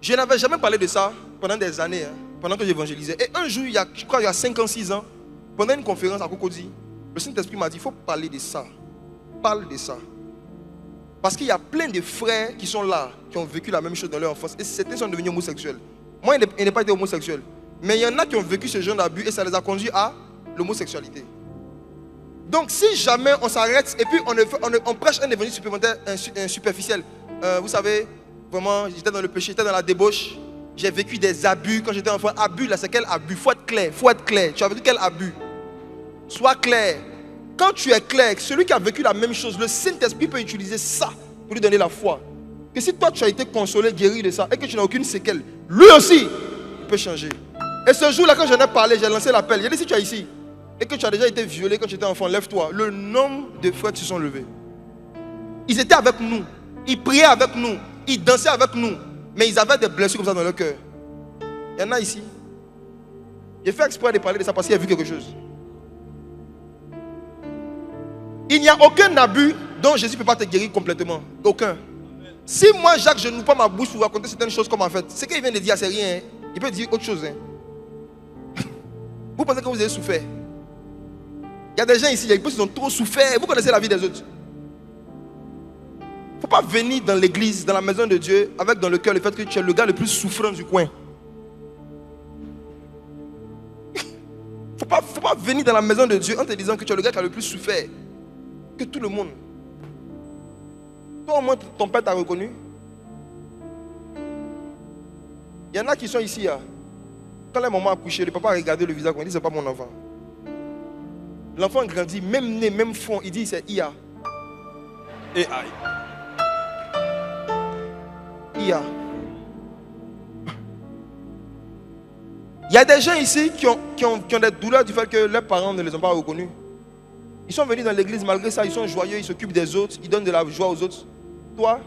je n'avais jamais parlé de ça pendant des années, pendant que j'évangélisais. Et un jour, je crois il y a 5 ans, 6 ans, pendant une conférence à Cocody, le Saint-Esprit m'a dit, il faut parler de ça. Parle de ça. Parce qu'il y a plein de frères qui sont là, qui ont vécu la même chose dans leur enfance. Et certains sont devenus homosexuels. Moi, il n'est pas été homosexuel. Mais il y en a qui ont vécu ce genre d'abus et ça les a conduits à l'homosexualité. Donc, si jamais on s'arrête et puis on prêche un évangile supplémentaire, un superficiel, vous savez, vraiment, j'étais dans le péché, j'étais dans la débauche, j'ai vécu des abus quand j'étais enfant. Abus, là, c'est quel abus? Il faut être clair. Tu as vécu quel abus? Sois clair. Quand tu es clair, celui qui a vécu la même chose, le Saint-Esprit peut utiliser ça pour lui donner la foi. Que si toi, tu as été consolé, guéri de ça et que tu n'as aucune séquelle, lui aussi, il peut changer. Et ce jour-là, quand j'en ai parlé, j'ai lancé l'appel. J'ai dit, si tu es ici et que tu as déjà été violé quand tu étais enfant, lève-toi. Le nombre de frères qui se sont levés. Ils étaient avec nous. Ils priaient avec nous. Ils dansaient avec nous. Mais ils avaient des blessures comme ça dans leur cœur. Il y en a ici. J'ai fait exprès de parler de ça parce qu'il a vu quelque chose. Il n'y a aucun abus dont Jésus ne peut pas te guérir complètement. Aucun. Si moi, Jacques, je n'ouvre pas ma bouche pour raconter certaines choses comme en fait, ce qu'il vient de dire, c'est rien. Il peut dire autre chose. Vous pensez que vous avez souffert? Il y a des gens ici, ils ont trop souffert. Vous connaissez la vie des autres. Il ne faut pas venir dans l'église, dans la maison de Dieu, avec dans le cœur le fait que tu es le gars le plus souffrant du coin. Il ne faut pas venir dans la maison de Dieu en te disant que tu es le gars qui a le plus souffert que tout le monde. Toi, au moins, ton père t'a reconnu. Il y en a qui sont ici. Quand la maman a couché, le papa a regardé le visage, il dit, c'est pas mon enfant. L'enfant grandit, même né, même fond, il dit, c'est IA. Et aïe. IA. Il y a des gens ici qui ont des douleurs du fait que leurs parents ne les ont pas reconnus. Ils sont venus dans l'église, malgré ça, ils sont joyeux, ils s'occupent des autres, ils donnent de la joie aux autres. Toi,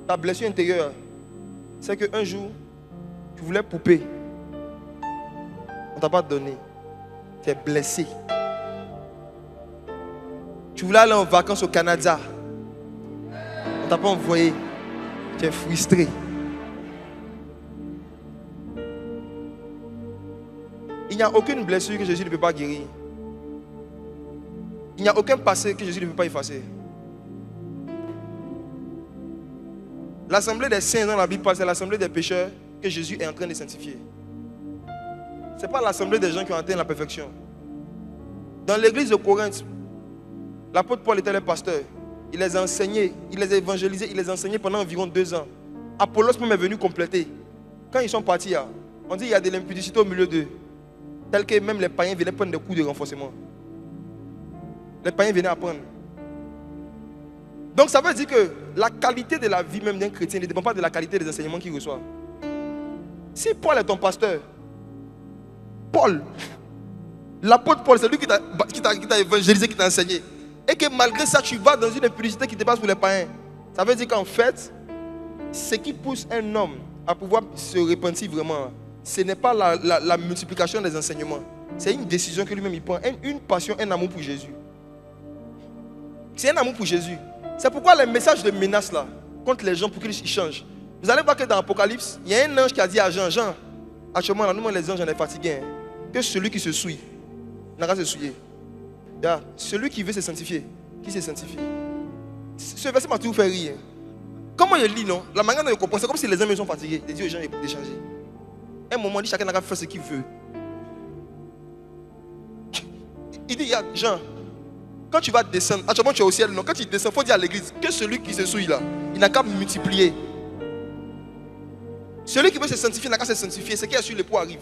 ta blessure intérieure, c'est qu'un jour, tu voulais poupée. On ne t'a pas donné. Tu es blessé. Tu voulais aller en vacances au Canada. On ne t'a pas envoyé. Tu es frustré. Il n'y a aucune blessure que Jésus ne peut pas guérir. Il n'y a aucun passé que Jésus ne peut pas effacer. L'assemblée des saints dans la Bible, c'est l'assemblée des pécheurs que Jésus est en train de sanctifier. Ce n'est pas l'assemblée des gens qui ont atteint la perfection. Dans l'église de Corinthe, l'apôtre Paul était le pasteur. Il les a enseignés, il les a évangélisés, il les a enseignés pendant environ 2 ans. Apollos même est venu compléter. Quand ils sont partis, on dit qu'il y a de l'impudicité au milieu d'eux. Tel que même les païens venaient prendre des coups de renforcement. Les païens venaient apprendre. Donc ça veut dire que la qualité de la vie même d'un chrétien ne dépend pas de la qualité des enseignements qu'il reçoit. Si Paul est ton pasteur, Paul, l'apôtre Paul, c'est lui qui t'a évangélisé, qui t'a enseigné, et que malgré ça, tu vas dans une impudicité qui te passe pour les païens, ça veut dire qu'en fait, ce qui pousse un homme à pouvoir se repentir vraiment, ce n'est pas la multiplication des enseignements. C'est une décision que lui-même il prend, une passion, un amour pour Jésus. C'est un amour pour Jésus. C'est pourquoi les messages de menace là, contre les gens pour qu'ils changent. Vous allez voir que dans l'Apocalypse, il y a un ange qui a dit à Jean, Jean, actuellement là, nous les anges on est fatigués, hein, que celui qui se souille n'a qu'à se souiller. Celui qui veut se sanctifier, qui se sanctifie. Ce verset m'a toujours fait rire. Comment il lit, non? La manière dont il comprend, c'est comme si les hommes sont fatigués. Il dit aux gens de changer. À un moment, il dit chacun n'a qu'à faire ce qu'il veut. Il dit, Jean, quand tu vas descendre, actuellement tu es au ciel, non? Quand tu descends, il faut dire à l'église que celui qui se souille là, il n'a qu'à multiplier. Celui qui veut se sanctifier n'a qu'à se sanctifier. Ce qui est sur l'époux arrive.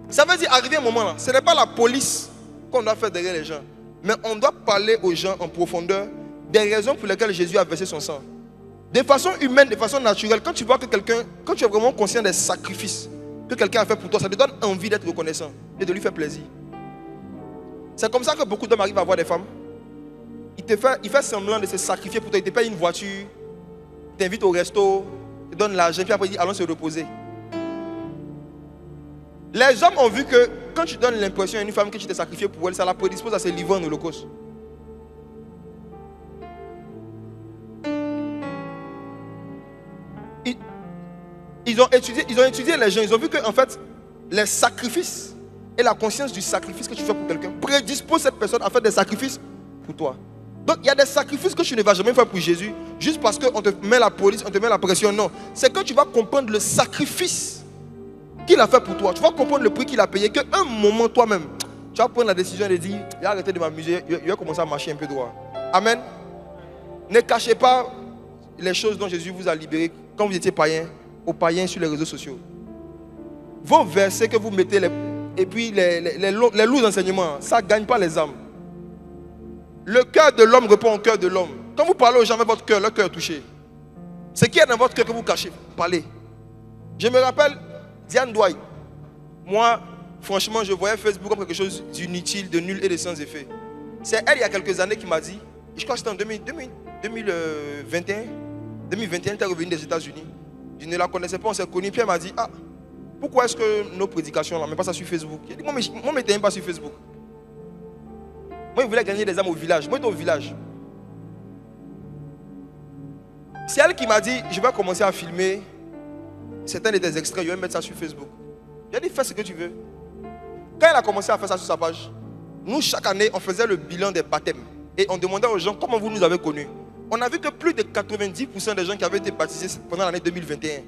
Ça veut dire arriver un moment là, ce n'est pas la police qu'on doit faire derrière les gens, mais on doit parler aux gens en profondeur des raisons pour lesquelles Jésus a versé son sang. De façon humaine, de façon naturelle, quand tu vois que quelqu'un, quand tu es vraiment conscient des sacrifices que quelqu'un a fait pour toi, ça te donne envie d'être reconnaissant et de lui faire plaisir. C'est comme ça que beaucoup d'hommes arrivent à voir des femmes. Il fait semblant de se sacrifier pour toi, il te paye une voiture, il t'invite au resto, il te donne l'argent, puis après il dit allons se reposer. Les hommes ont vu que quand tu donnes l'impression à une femme que tu t'es sacrifié pour elle, ça la prédispose à se livrer en holocauste. Ils ont étudié les gens, ils ont vu que en fait, les sacrifices et la conscience du sacrifice que tu fais pour quelqu'un prédispose cette personne à faire des sacrifices pour toi. Donc il y a des sacrifices que tu ne vas jamais faire pour Jésus juste parce qu'on te met la police, on te met la pression. Non, c'est que tu vas comprendre le sacrifice qu'il a fait pour toi. Tu vas comprendre le prix qu'il a payé, qu'à un moment toi-même, tu vas prendre la décision de dire, il a arrêté de m'amuser, il va commencer à marcher un peu droit. Amen. Ne cachez pas les choses dont Jésus vous a libéré quand vous étiez païen, aux païens sur les réseaux sociaux. Vos versets que vous mettez, et puis les lourds enseignements, ça ne gagne pas les âmes. Le cœur de l'homme répond au cœur de l'homme. Quand vous parlez aux gens avec votre cœur, leur cœur est touché. Ce qui est dans votre cœur que vous cachez, parlez. Je me rappelle Diane Douai. Moi, franchement, je voyais Facebook comme quelque chose d'inutile, de nul et de sans effet. C'est elle, il y a quelques années, qui m'a dit, je crois que c'était en 2021, elle était revenue des États-Unis. Je ne la connaissais pas, on s'est connus. Puis elle m'a dit, ah, pourquoi est-ce que nos prédications, là, mais pas ça sur Facebook? J'ai dit, moi, je ne m'étais même pas sur Facebook. Moi, je voulais gagner des âmes au village. Moi, j'étais au village. C'est elle qui m'a dit, je vais commencer à filmer certains de tes extraits, je vais mettre ça sur Facebook. J'ai dit, fais ce que tu veux. Quand elle a commencé à faire ça sur sa page, nous, chaque année, on faisait le bilan des baptêmes. Et on demandait aux gens, comment vous nous avez connus? On a vu que plus de 90% des gens qui avaient été baptisés pendant l'année 2021,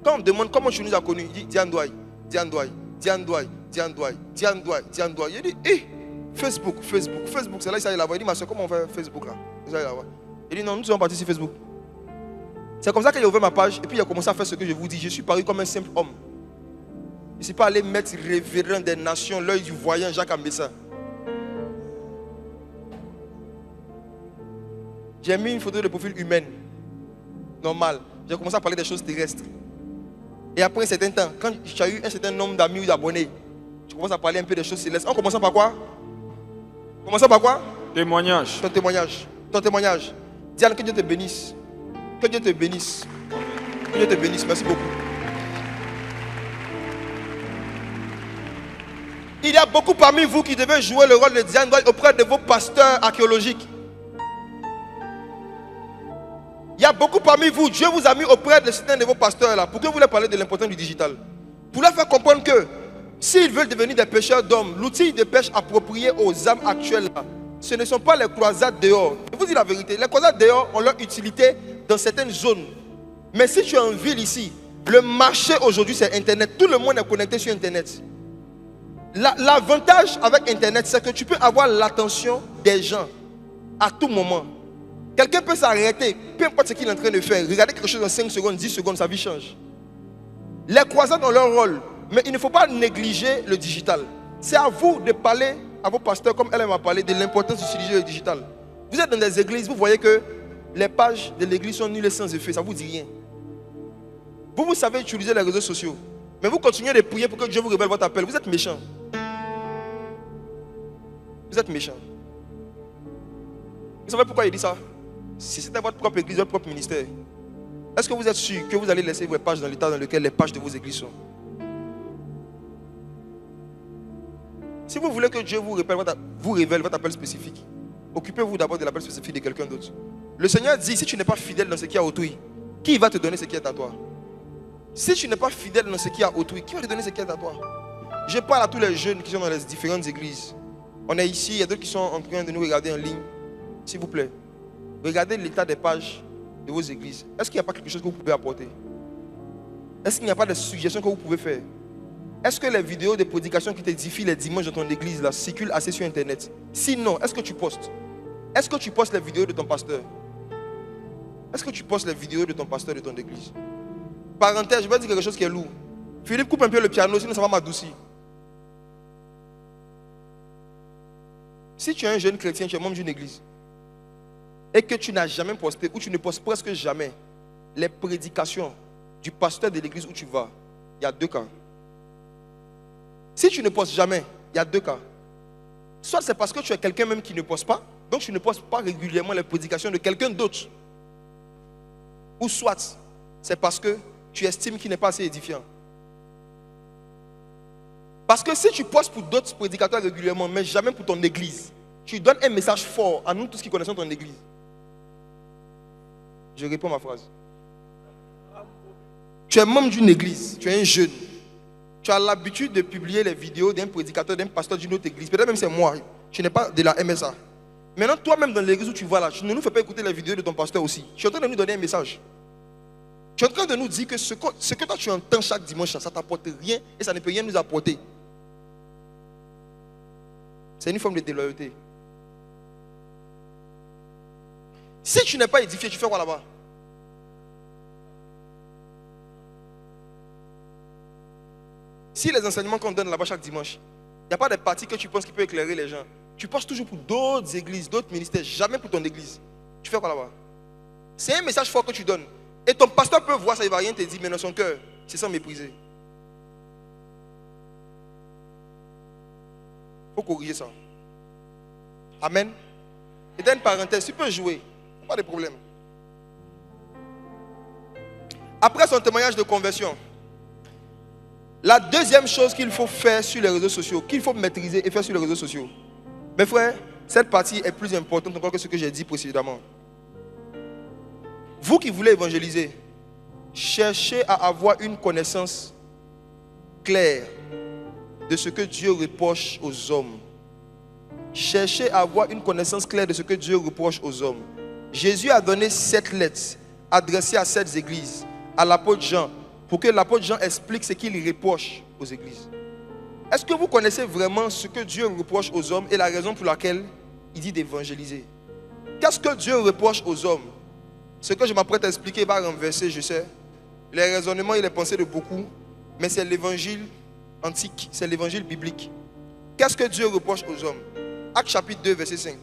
quand on demande comment tu nous as connus, il dit Diane Douai, Diane Douai, Diane Douai, Diane Douai, Diane Douai, Diane Douai. Il dit, Facebook, c'est là, il s'est là-bas. Il dit, ma soeur, comment on fait Facebook là? Il dit, non, nous sommes partis sur Facebook. C'est comme ça qu'il a ouvert ma page et puis il a commencé à faire ce que je vous dis. Je suis paru comme un simple homme. Je ne suis pas allé mettre révérend des nations, l'œil du voyant Jacques Ambessa. J'ai mis une photo de profil humaine, normale. J'ai commencé à parler des choses terrestres. Et après un certain temps, quand tu as eu un certain nombre d'amis ou d'abonnés, tu commences à parler un peu des choses célestes. En commençant par quoi? Témoignage. Ton témoignage. Diane, que Dieu te bénisse. Que Dieu te bénisse. Que Dieu te bénisse. Merci beaucoup. Il y a beaucoup parmi vous qui devez jouer le rôle de Diane Douai auprès de vos pasteurs archéologiques. Il y a beaucoup parmi vous, Dieu vous a mis auprès de certains de vos pasteurs là, pour que vous leur parlez de l'importance du digital. Pour leur faire comprendre que s'ils veulent devenir des pêcheurs d'hommes, l'outil de pêche approprié aux âmes actuelles là, ce ne sont pas les croisades dehors. Je vous dis la vérité, les croisades dehors ont leur utilité dans certaines zones. Mais si tu es en ville ici, le marché aujourd'hui c'est Internet. Tout le monde est connecté sur Internet. L'avantage avec Internet, c'est que tu peux avoir l'attention des gens à tout moment. Quelqu'un peut s'arrêter, peu importe ce qu'il est en train de faire, regarder quelque chose en 5 secondes, 10 secondes, sa vie change. Les croisades ont leur rôle, mais il ne faut pas négliger le digital. C'est à vous de parler à vos pasteurs, comme elle m'a parlé, de l'importance d'utiliser le digital. Vous êtes dans des églises, vous voyez que les pages de l'église sont nulles et sans effet, ça ne vous dit rien. Vous savez utiliser les réseaux sociaux, mais vous continuez de prier pour que Dieu vous révèle votre appel. Vous êtes méchant. Vous êtes méchant. Vous savez pourquoi il dit ça? Si c'était votre propre église, votre propre ministère, est-ce que vous êtes sûr que vous allez laisser vos pages dans l'état dans lequel les pages de vos églises sont? Si vous voulez que Dieu vous révèle votre appel spécifique, occupez-vous d'abord de l'appel spécifique de quelqu'un d'autre. Le Seigneur dit, si tu n'es pas fidèle dans ce qui est à autrui, qui va te donner ce qui est à toi? Si tu n'es pas fidèle dans ce qui est à autrui, qui va te donner ce qui est à toi? Je parle à tous les jeunes qui sont dans les différentes églises. On est ici, il y a d'autres qui sont en train de nous regarder en ligne. S'il vous plaît, regardez l'état des pages de vos églises. Est-ce qu'il n'y a pas quelque chose que vous pouvez apporter? Est-ce qu'il n'y a pas de suggestions que vous pouvez faire? Est-ce que les vidéos de prédications qui t'édifient les dimanches dans ton église là, circulent assez sur internet? Sinon, est-ce que tu postes? Est-ce que tu postes les vidéos de ton pasteur? Est-ce que tu postes les vidéos de ton pasteur de ton église? Parenthèse, je vais dire quelque chose qui est lourd. Philippe, coupe un peu le piano, sinon ça va m'adoucir. Si tu es un jeune chrétien, tu es membre d'une église, et que tu n'as jamais posté, ou tu ne postes presque jamais, les prédications du pasteur de l'église où tu vas, il y a deux cas. Si tu ne postes jamais, il y a deux cas. Soit c'est parce que tu es quelqu'un même qui ne poste pas, donc tu ne postes pas régulièrement les prédications de quelqu'un d'autre. Ou soit c'est parce que tu estimes qu'il n'est pas assez édifiant. Parce que si tu postes pour d'autres prédicateurs régulièrement, mais jamais pour ton église, tu donnes un message fort à nous tous qui connaissons ton église. Je réponds ma phrase. Tu es membre d'une église, tu es un jeune. Tu as l'habitude de publier les vidéos d'un prédicateur, d'un pasteur d'une autre église. Peut-être même c'est moi, tu n'es pas de la MSA. Maintenant, toi-même dans l'église où tu vas là, tu ne nous fais pas écouter les vidéos de ton pasteur aussi. Tu es en train de nous donner un message. Tu es en train de nous dire que ce que toi tu entends chaque dimanche, ça ne t'apporte rien et ça ne peut rien nous apporter. C'est une forme de déloyauté. Si tu n'es pas édifié, tu fais quoi là-bas? Si les enseignements qu'on donne là-bas chaque dimanche, il n'y a pas de partie que tu penses qui peut éclairer les gens, tu penses toujours pour d'autres églises, d'autres ministères, jamais pour ton église. Tu fais quoi là-bas? C'est un message fort que tu donnes. Et ton pasteur peut voir ça, il ne va rien te dire, mais dans son cœur, c'est sans mépriser. Il faut corriger ça. Amen. Et dans une parenthèse, tu peux jouer. Pas de problème. Après son témoignage de conversion, la deuxième chose qu'il faut faire sur les réseaux sociaux, qu'il faut maîtriser et faire sur les réseaux sociaux, mes frères, cette partie est plus importante encore que ce que j'ai dit précédemment. Vous qui voulez évangéliser, cherchez à avoir une connaissance claire de ce que Dieu reproche aux hommes. Cherchez à avoir une connaissance claire de ce que Dieu reproche aux hommes. Jésus a donné 7 lettres adressées à 7 églises, à l'apôtre Jean, pour que l'apôtre Jean explique ce qu'il reproche aux églises. Est-ce que vous connaissez vraiment ce que Dieu reproche aux hommes et la raison pour laquelle il dit d'évangéliser? Qu'est-ce que Dieu reproche aux hommes? Ce que je m'apprête à expliquer va renverser, je sais, les raisonnements et les pensées de beaucoup, mais c'est l'évangile antique, c'est l'évangile biblique. Qu'est-ce que Dieu reproche aux hommes? Actes chapitre 2, verset 5.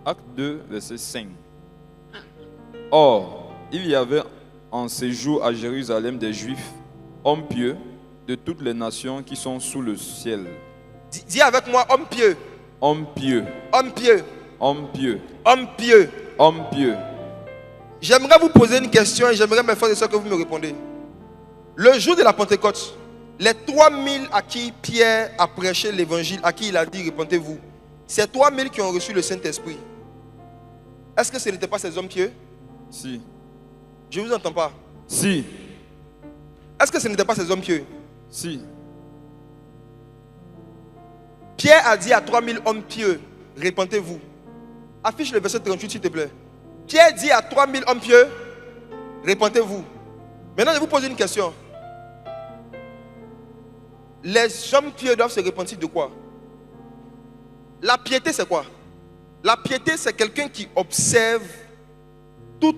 Acte 2, verset 5. Or, il y avait en séjour à Jérusalem des Juifs, hommes pieux, de toutes les nations qui sont sous le ciel. Dis avec moi, homme pieux. Hommes pieux. Homme pieux. Hommes pieux. Homme pieux. Hommes pieux. J'aimerais vous poser une question et j'aimerais mes frères et sœurs que vous me répondez. Le jour de la Pentecôte, les 3000 à qui Pierre a prêché l'évangile, à qui il a dit repentez-vous, c'est 3000 qui ont reçu le Saint-Esprit. Est-ce que ce n'étaient pas ces hommes pieux? Si. Je ne vous entends pas. Si. Est-ce que ce n'étaient pas ces hommes pieux? Si. Pierre a dit à 3000 hommes pieux, repentez-vous. Affiche le verset 38 s'il te plaît. Pierre dit à 3000 hommes pieux, repentez-vous. Maintenant je vous pose une question. Les hommes pieux doivent se repentir de quoi? La piété c'est quoi? La piété c'est quelqu'un qui observe tous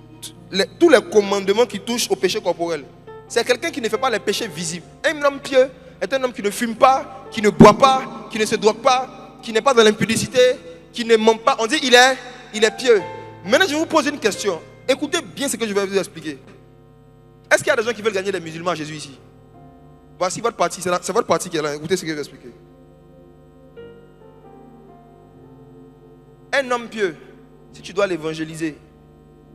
les commandements qui touchent au péché corporel. C'est quelqu'un qui ne fait pas les péchés visibles. Un homme pieux est un homme qui ne fume pas, qui ne boit pas, qui ne se drogue pas, qui n'est pas dans l'impudicité, qui ne ment pas, on dit il est pieux. Maintenant, je vais vous poser une question. Écoutez bien ce que je vais vous expliquer. Est-ce qu'il y a des gens qui veulent gagner des musulmans à Jésus ici? Voici votre partie, c'est votre partie qui est là. Écoutez ce que je vais expliquer. Un homme pieux, si tu dois l'évangéliser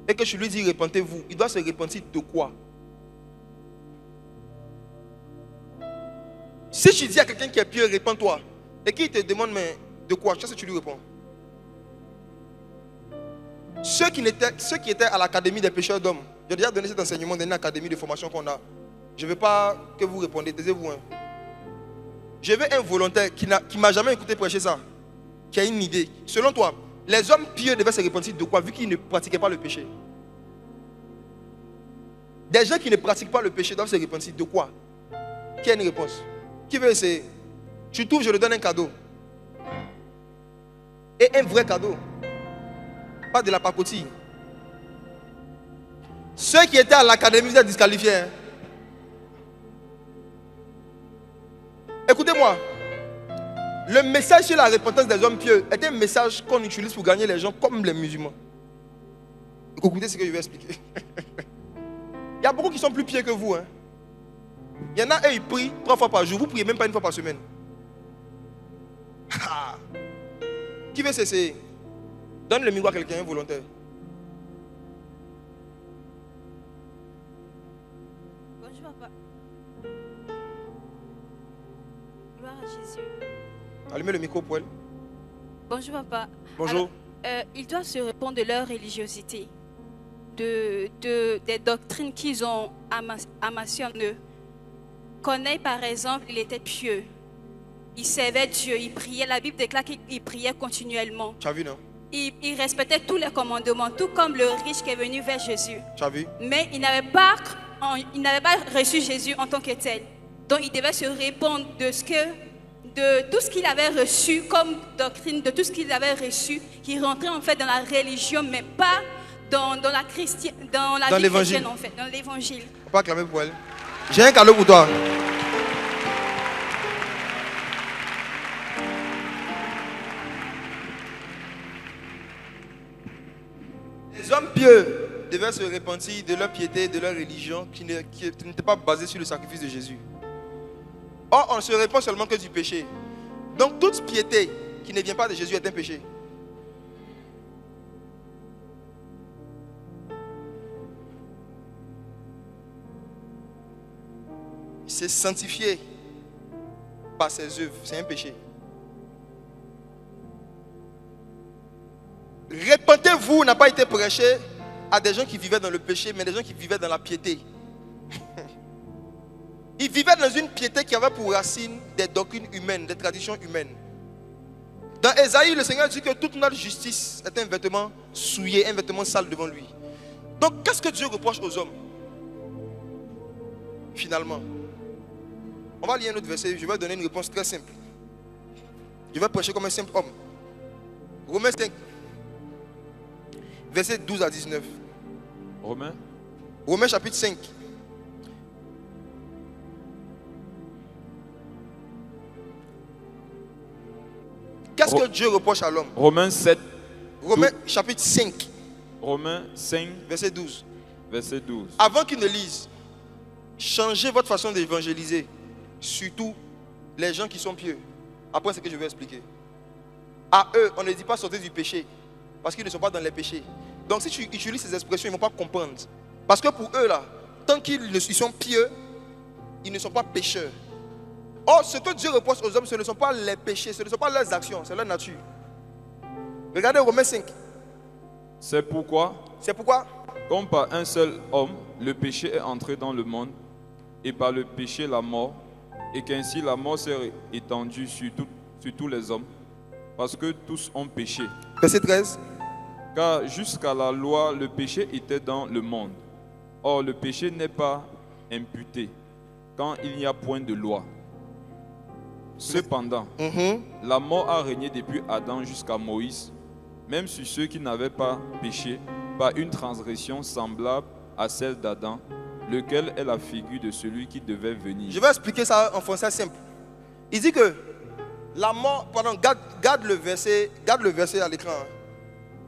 et que tu lui dis repentez-vous, il doit se repentir de quoi? Si tu dis à quelqu'un qui est pieux, répands-toi, et qu'il te demande mais de quoi, qu'est-ce que tu lui réponds? Ceux qui étaient à l'académie des pécheurs d'hommes, j'ai déjà donné cet enseignement dans une académie de formation qu'on a. Je ne veux pas que vous répondiez, taisez-vous. Je veux un volontaire qui ne m'a jamais écouté prêcher ça, qui a une idée. Selon toi, les hommes pieux devaient se repentir de quoi, vu qu'ils ne pratiquaient pas le péché? Des gens qui ne pratiquent pas le péché doivent se repentir de quoi? Qui a une réponse? Qui veut essayer? Tu trouves, je te donne un cadeau. Et un vrai cadeau. Pas de la pacotille. Ceux qui étaient à l'académie, vous êtes disqualifiés. Hein? Écoutez-moi. Le message sur la repentance des hommes pieux est un message qu'on utilise pour gagner les gens comme les musulmans. Écoutez ce que je vais expliquer. Il y a beaucoup qui sont plus pieux que vous. Hein? Il y en a, eux, ils prient 3 fois par jour. Vous ne priez même pas 1 fois par semaine. Qui veut s'essayer? Donne le micro à quelqu'un, un volontaire. Bonjour, papa. Gloire à Jésus. Allumez le micro pour elle. Bonjour, papa. Bonjour. Alors, ils doivent se répondre de leur religiosité, des doctrines qu'ils ont amassées en eux. Corneille, par exemple, il était pieux. Il servait Dieu, il priait. La Bible déclare qu'il priait continuellement. Tu as vu, non? Il respectait tous les commandements, tout comme le riche qui est venu vers Jésus. Tu as vu? Mais il n'avait pas reçu Jésus en tant que tel. Donc il devait se répondre de tout ce qu'il avait reçu comme doctrine, de tout ce qu'il avait reçu, qui rentrait en fait dans la religion, mais pas dans la vie chrétienne en fait, dans l'évangile. On peut pas acclamer pour elle. J'ai un cadeau pour toi. Les hommes pieux devaient se repentir de leur piété, de leur religion qui n'était pas basée sur le sacrifice de Jésus. Or, on ne se repent seulement que du péché. Donc, toute piété qui ne vient pas de Jésus est un péché. C'est sanctifié par ses œuvres, c'est un péché. Repentez-vous n'a pas été prêché à des gens qui vivaient dans le péché, mais des gens qui vivaient dans la piété. Ils vivaient dans une piété qui avait pour racine des doctrines humaines, des traditions humaines. Dans Ésaïe, le Seigneur dit que toute notre justice est un vêtement souillé, un vêtement sale devant lui. Donc, qu'est-ce que Dieu reproche aux hommes? Finalement, on va lire un autre verset, je vais donner une réponse très simple. Je vais prêcher comme un simple homme. Romains 5, verset 12 à 19. Romains chapitre 5. Qu'est-ce que Dieu reproche à l'homme? Romains 7. Romains chapitre 5. Romains 5. Verset 12. Verset 12. Avant qu'ils ne lisent, changez votre façon d'évangéliser. Surtout les gens qui sont pieux. Après ce que je vais expliquer. À eux, on ne dit pas sortir du péché. Parce qu'ils ne sont pas dans les péchés. Donc si tu utilises ces expressions, ils ne vont pas comprendre. Parce que pour eux là, tant qu'ils sont pieux, ils ne sont pas pécheurs. Or, ce que Dieu reproche aux hommes, ce ne sont pas les péchés, ce ne sont pas leurs actions, c'est leur nature. Regardez Romains 5. C'est pourquoi, comme par un seul homme, le péché est entré dans le monde, et par le péché la mort, et qu'ainsi la mort s'est étendue sur tous les hommes, parce que tous ont péché. Verset 13. Car jusqu'à la loi, le péché était dans le monde. Or, le péché n'est pas imputé quand il n'y a point de loi. Cependant, la mort a régné depuis Adam jusqu'à Moïse, même sur ceux qui n'avaient pas péché, par une transgression semblable à celle d'Adam, lequel est la figure de celui qui devait venir. Je vais expliquer ça en français simple. Il dit que La mort, pardon, garde le verset à l'écran. Hein.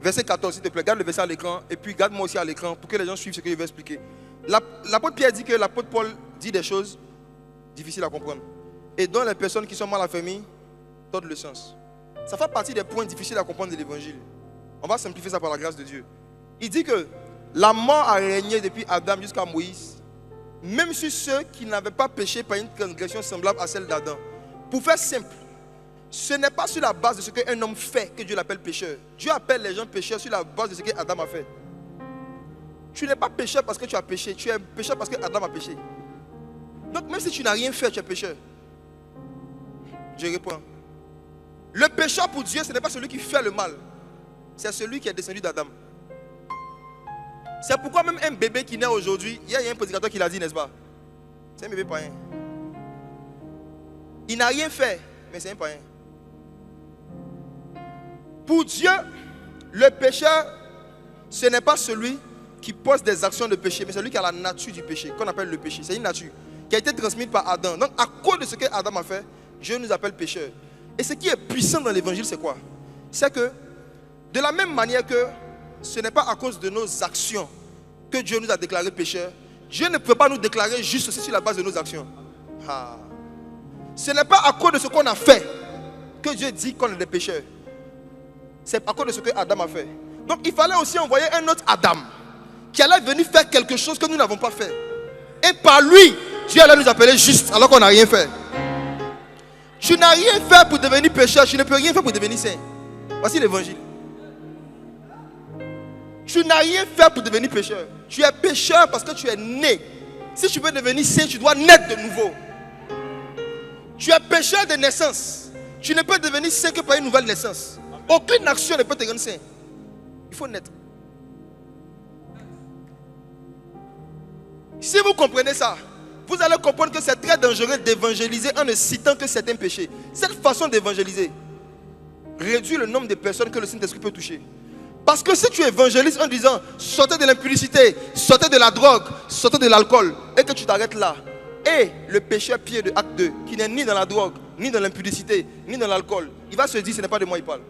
Verset 14, s'il te plaît. Garde le verset à l'écran. Et puis garde-moi aussi à l'écran pour que les gens suivent ce que je vais expliquer. L'apôtre Pierre dit que l'apôtre Paul dit des choses difficiles à comprendre. Et dont les personnes qui sont mal affermies tordent le sens. Ça fait partie des points difficiles à comprendre de l'évangile. On va simplifier ça par la grâce de Dieu. Il dit que la mort a régné depuis Adam jusqu'à Moïse. Même sur ceux qui n'avaient pas péché par une transgression semblable à celle d'Adam. Pour faire simple, ce n'est pas sur la base de ce qu'un homme fait que Dieu l'appelle pécheur. Dieu appelle les gens pécheurs sur la base de ce qu'Adam a fait. Tu n'es pas pécheur parce que tu as péché. Tu es pécheur parce que Adam a péché. Donc même si tu n'as rien fait, tu es pécheur. Je réponds. Le pécheur pour Dieu, ce n'est pas celui qui fait le mal. C'est celui qui est descendu d'Adam. C'est pourquoi même un bébé qui naît aujourd'hui, il y a un prédicateur qui l'a dit, n'est-ce pas? C'est un bébé païen. Il n'a rien fait, mais c'est un païen. Pour Dieu, le pécheur, ce n'est pas celui qui pose des actions de péché, mais celui qui a la nature du péché, qu'on appelle le péché. C'est une nature qui a été transmise par Adam. Donc à cause de ce que Adam a fait, Dieu nous appelle pécheurs. Et ce qui est puissant dans l'évangile, c'est quoi? C'est que, de la même manière que ce n'est pas à cause de nos actions que Dieu nous a déclarés pécheurs, Dieu ne peut pas nous déclarer juste sur la base de nos actions. Ce n'est pas à cause de ce qu'on a fait que Dieu dit qu'on est des pécheurs. C'est à cause de ce que Adam a fait. Donc il fallait aussi envoyer un autre Adam qui allait venir faire quelque chose que nous n'avons pas fait. Et par lui, Dieu allait nous appeler juste alors qu'on n'a rien fait. Tu n'as rien fait pour devenir pécheur, tu ne peux rien faire pour devenir saint. Voici l'évangile. Tu n'as rien fait pour devenir pécheur. Tu es pécheur parce que tu es né. Si tu veux devenir saint, tu dois naître de nouveau. Tu es pécheur de naissance. Tu ne peux devenir saint que par une nouvelle naissance. Aucune action ne peut te rendre saint. Il faut naître. Si vous comprenez ça, vous allez comprendre que c'est très dangereux d'évangéliser en ne citant que certains péchés. Cette façon d'évangéliser réduit le nombre de personnes que le Saint-Esprit peut toucher. Parce que si tu évangélises en disant sortez de l'impudicité, sortez de la drogue, sortez de l'alcool, et que tu t'arrêtes là, et le pécheur Pierre de Acte 2, qui n'est ni dans la drogue, ni dans l'impudicité, ni dans l'alcool, il va se dire ce n'est pas de moi il parle.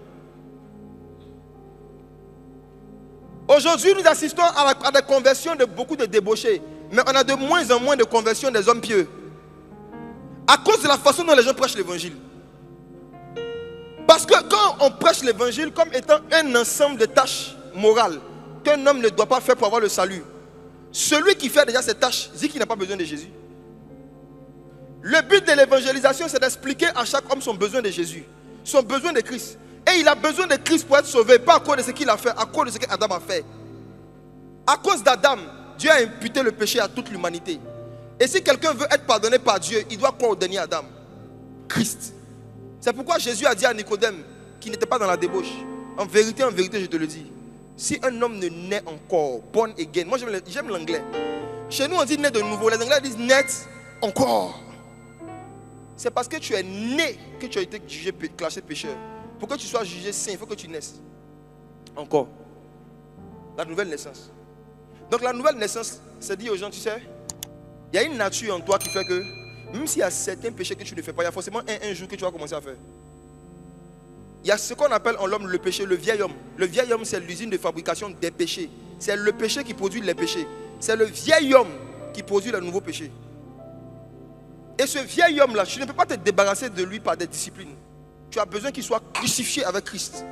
Aujourd'hui, nous assistons à la conversion de beaucoup de débauchés. Mais on a de moins en moins de conversion des hommes pieux. À cause de la façon dont les gens prêchent l'évangile. Parce que quand on prêche l'évangile comme étant un ensemble de tâches morales qu'un homme ne doit pas faire pour avoir le salut, celui qui fait déjà ces tâches dit qu'il n'a pas besoin de Jésus. Le but de l'évangélisation, c'est d'expliquer à chaque homme son besoin de Jésus, son besoin de Christ. Et il a besoin de Christ pour être sauvé, pas à cause de ce qu'il a fait, à cause de ce qu'Adam a fait. À cause d'Adam, Dieu a imputé le péché à toute l'humanité. Et si quelqu'un veut être pardonné par Dieu, il doit quoi au dernier Adam? Christ. C'est pourquoi Jésus a dit à Nicodème, qui n'était pas dans la débauche, en vérité, je te le dis, si un homme ne naît encore, born again, moi j'aime l'anglais. Chez nous on dit naît de nouveau, les Anglais disent naître encore. C'est parce que tu es né que tu as été jugé, classé pécheur. Pour que tu sois jugé saint, il faut que tu naisses encore. La nouvelle naissance. Donc la nouvelle naissance, c'est dire aux gens, tu sais, il y a une nature en toi qui fait que, même s'il y a certains péchés que tu ne fais pas, il y a forcément un jour que tu vas commencer à faire. Il y a ce qu'on appelle en l'homme le péché, le vieil homme. Le vieil homme, c'est l'usine de fabrication des péchés. C'est le péché qui produit les péchés. C'est le vieil homme qui produit le nouveau péché. Et ce vieil homme-là, tu ne peux pas te débarrasser de lui par des disciplines. Tu as besoin qu'il soit crucifié avec Christ.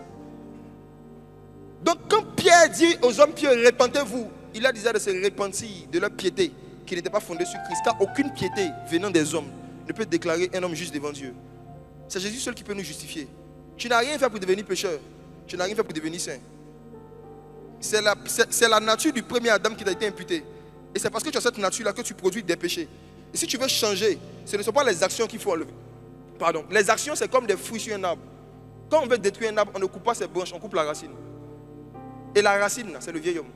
Donc quand Pierre dit aux hommes pieux, répentez-vous, il a dit de se repentir de leur piété qui n'était pas fondée sur Christ. Car aucune piété venant des hommes ne peut déclarer un homme juste devant Dieu. C'est Jésus seul qui peut nous justifier. Tu n'as rien fait pour devenir pécheur. Tu n'as rien fait pour devenir saint. C'est la nature du premier Adam qui t'a été imputée. Et c'est parce que tu as cette nature-là que tu produis des péchés. Et si tu veux changer, ce ne sont pas les actions qu'il faut enlever. Pardon. Les actions, c'est comme des fruits sur un arbre. Quand on veut détruire un arbre, on ne coupe pas ses branches, on coupe la racine. Et la racine, c'est le vieil homme.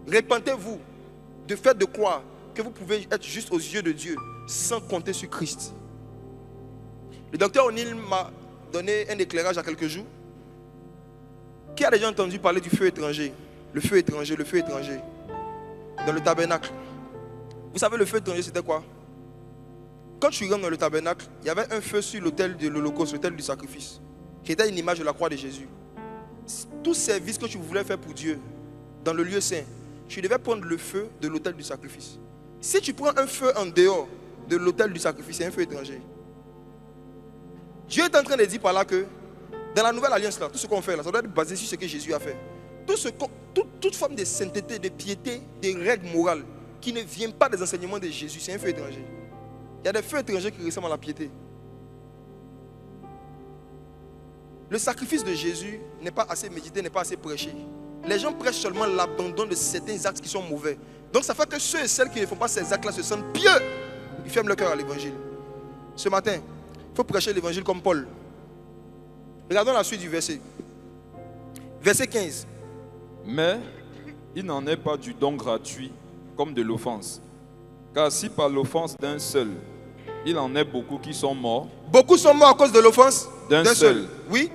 Répentez-vous de fait de croire que vous pouvez être juste aux yeux de Dieu sans compter sur Christ. Le docteur O'Neill m'a donné un éclairage il y a quelques jours. Qui a déjà entendu parler du feu étranger? Le feu étranger, le feu étranger. Dans le tabernacle. Vous savez, le feu étranger, c'était quoi? Quand tu rentres dans le tabernacle, il y avait un feu sur l'autel de l'Holocauste, l'autel du sacrifice, qui était une image de la croix de Jésus. Tout service que tu voulais faire pour Dieu, dans le lieu saint, tu devais prendre le feu de l'autel du sacrifice. Si tu prends un feu en dehors de l'autel du sacrifice, c'est un feu étranger. Dieu est en train de dire par là que, dans la nouvelle alliance, là, tout ce qu'on fait, là, ça doit être basé sur ce que Jésus a fait. Toute forme de sainteté, de piété, de règles morales qui ne viennent pas des enseignements de Jésus, c'est un feu étranger. Il y a des feux étrangers qui ressemblent à la piété. Le sacrifice de Jésus n'est pas assez médité, n'est pas assez prêché. Les gens prêchent seulement l'abandon de certains actes qui sont mauvais. Donc ça fait que ceux et celles qui ne font pas ces actes-là se sentent pieux. Ils ferment le cœur à l'évangile. Ce matin, il faut prêcher l'évangile comme Paul. Regardons la suite du verset. Verset 15. Mais il n'en est pas du don gratuit comme de l'offense. Car si par l'offense d'un seul, il en est beaucoup qui sont morts. Beaucoup sont morts à cause de l'offense d'un seul. Oui.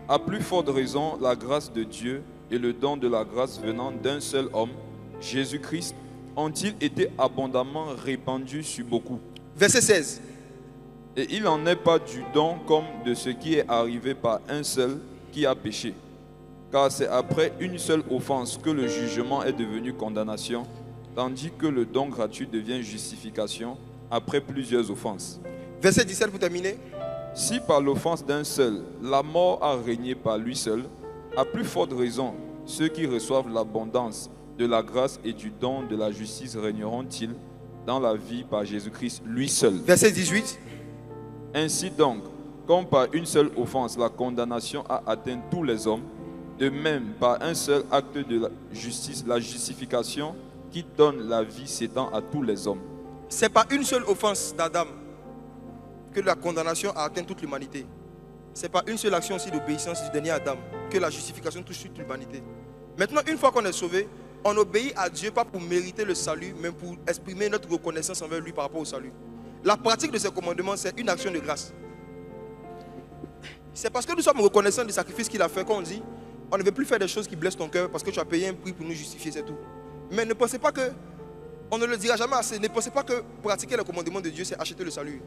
À plus forte raison, la grâce de Dieu et le don de la grâce venant d'un seul homme, Jésus-Christ, ont-ils été abondamment répandus sur beaucoup. Verset 16. Et il n'en est pas du don comme de ce qui est arrivé par un seul qui a péché. Car c'est après une seule offense que le jugement est devenu condamnation, tandis que le don gratuit devient justification après plusieurs offenses. Verset 17 pour terminer. Si par l'offense d'un seul, la mort a régné par lui seul, à plus forte raison, ceux qui reçoivent l'abondance de la grâce et du don de la justice régneront-ils dans la vie par Jésus-Christ lui seul. Verset 18. Ainsi donc, comme par une seule offense, la condamnation a atteint tous les hommes, de même, par un seul acte de la justice, la justification qui donne la vie s'étend à tous les hommes. C'est par une seule offense d'Adam que la condamnation a atteint toute l'humanité. C'est par une seule action aussi d'obéissance du dernier Adam que la justification touche toute l'humanité. Maintenant, une fois qu'on est sauvé, on obéit à Dieu pas pour mériter le salut, mais pour exprimer notre reconnaissance envers lui par rapport au salut. La pratique de ces commandements, c'est une action de grâce. C'est parce que nous sommes reconnaissants du sacrifice qu'il a fait qu'on dit on ne veut plus faire des choses qui blessent ton cœur parce que tu as payé un prix pour nous justifier, c'est tout. Mais ne pensez pas que, on ne le dira jamais assez, ne pensez pas que pratiquer le commandement de Dieu, c'est acheter le salut.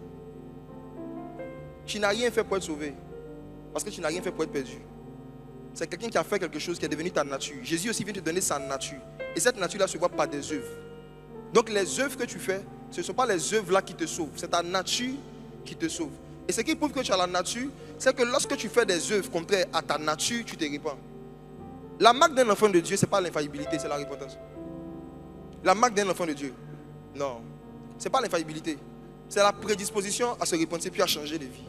Tu n'as rien fait pour être sauvé, parce que tu n'as rien fait pour être perdu. C'est quelqu'un qui a fait quelque chose qui est devenu ta nature. Jésus aussi vient te donner sa nature. Et cette nature-là se voit par des œuvres. Donc les œuvres que tu fais, ce ne sont pas les œuvres-là qui te sauvent, c'est ta nature qui te sauve. Et ce qui prouve que tu as la nature, c'est que lorsque tu fais des œuvres contraires à ta nature, tu te répands. La marque d'un enfant de Dieu, ce n'est pas l'infaillibilité, c'est la repentance. La marque d'un enfant de Dieu, non, ce n'est pas l'infaillibilité. C'est la prédisposition à se repentir puis à changer de vie.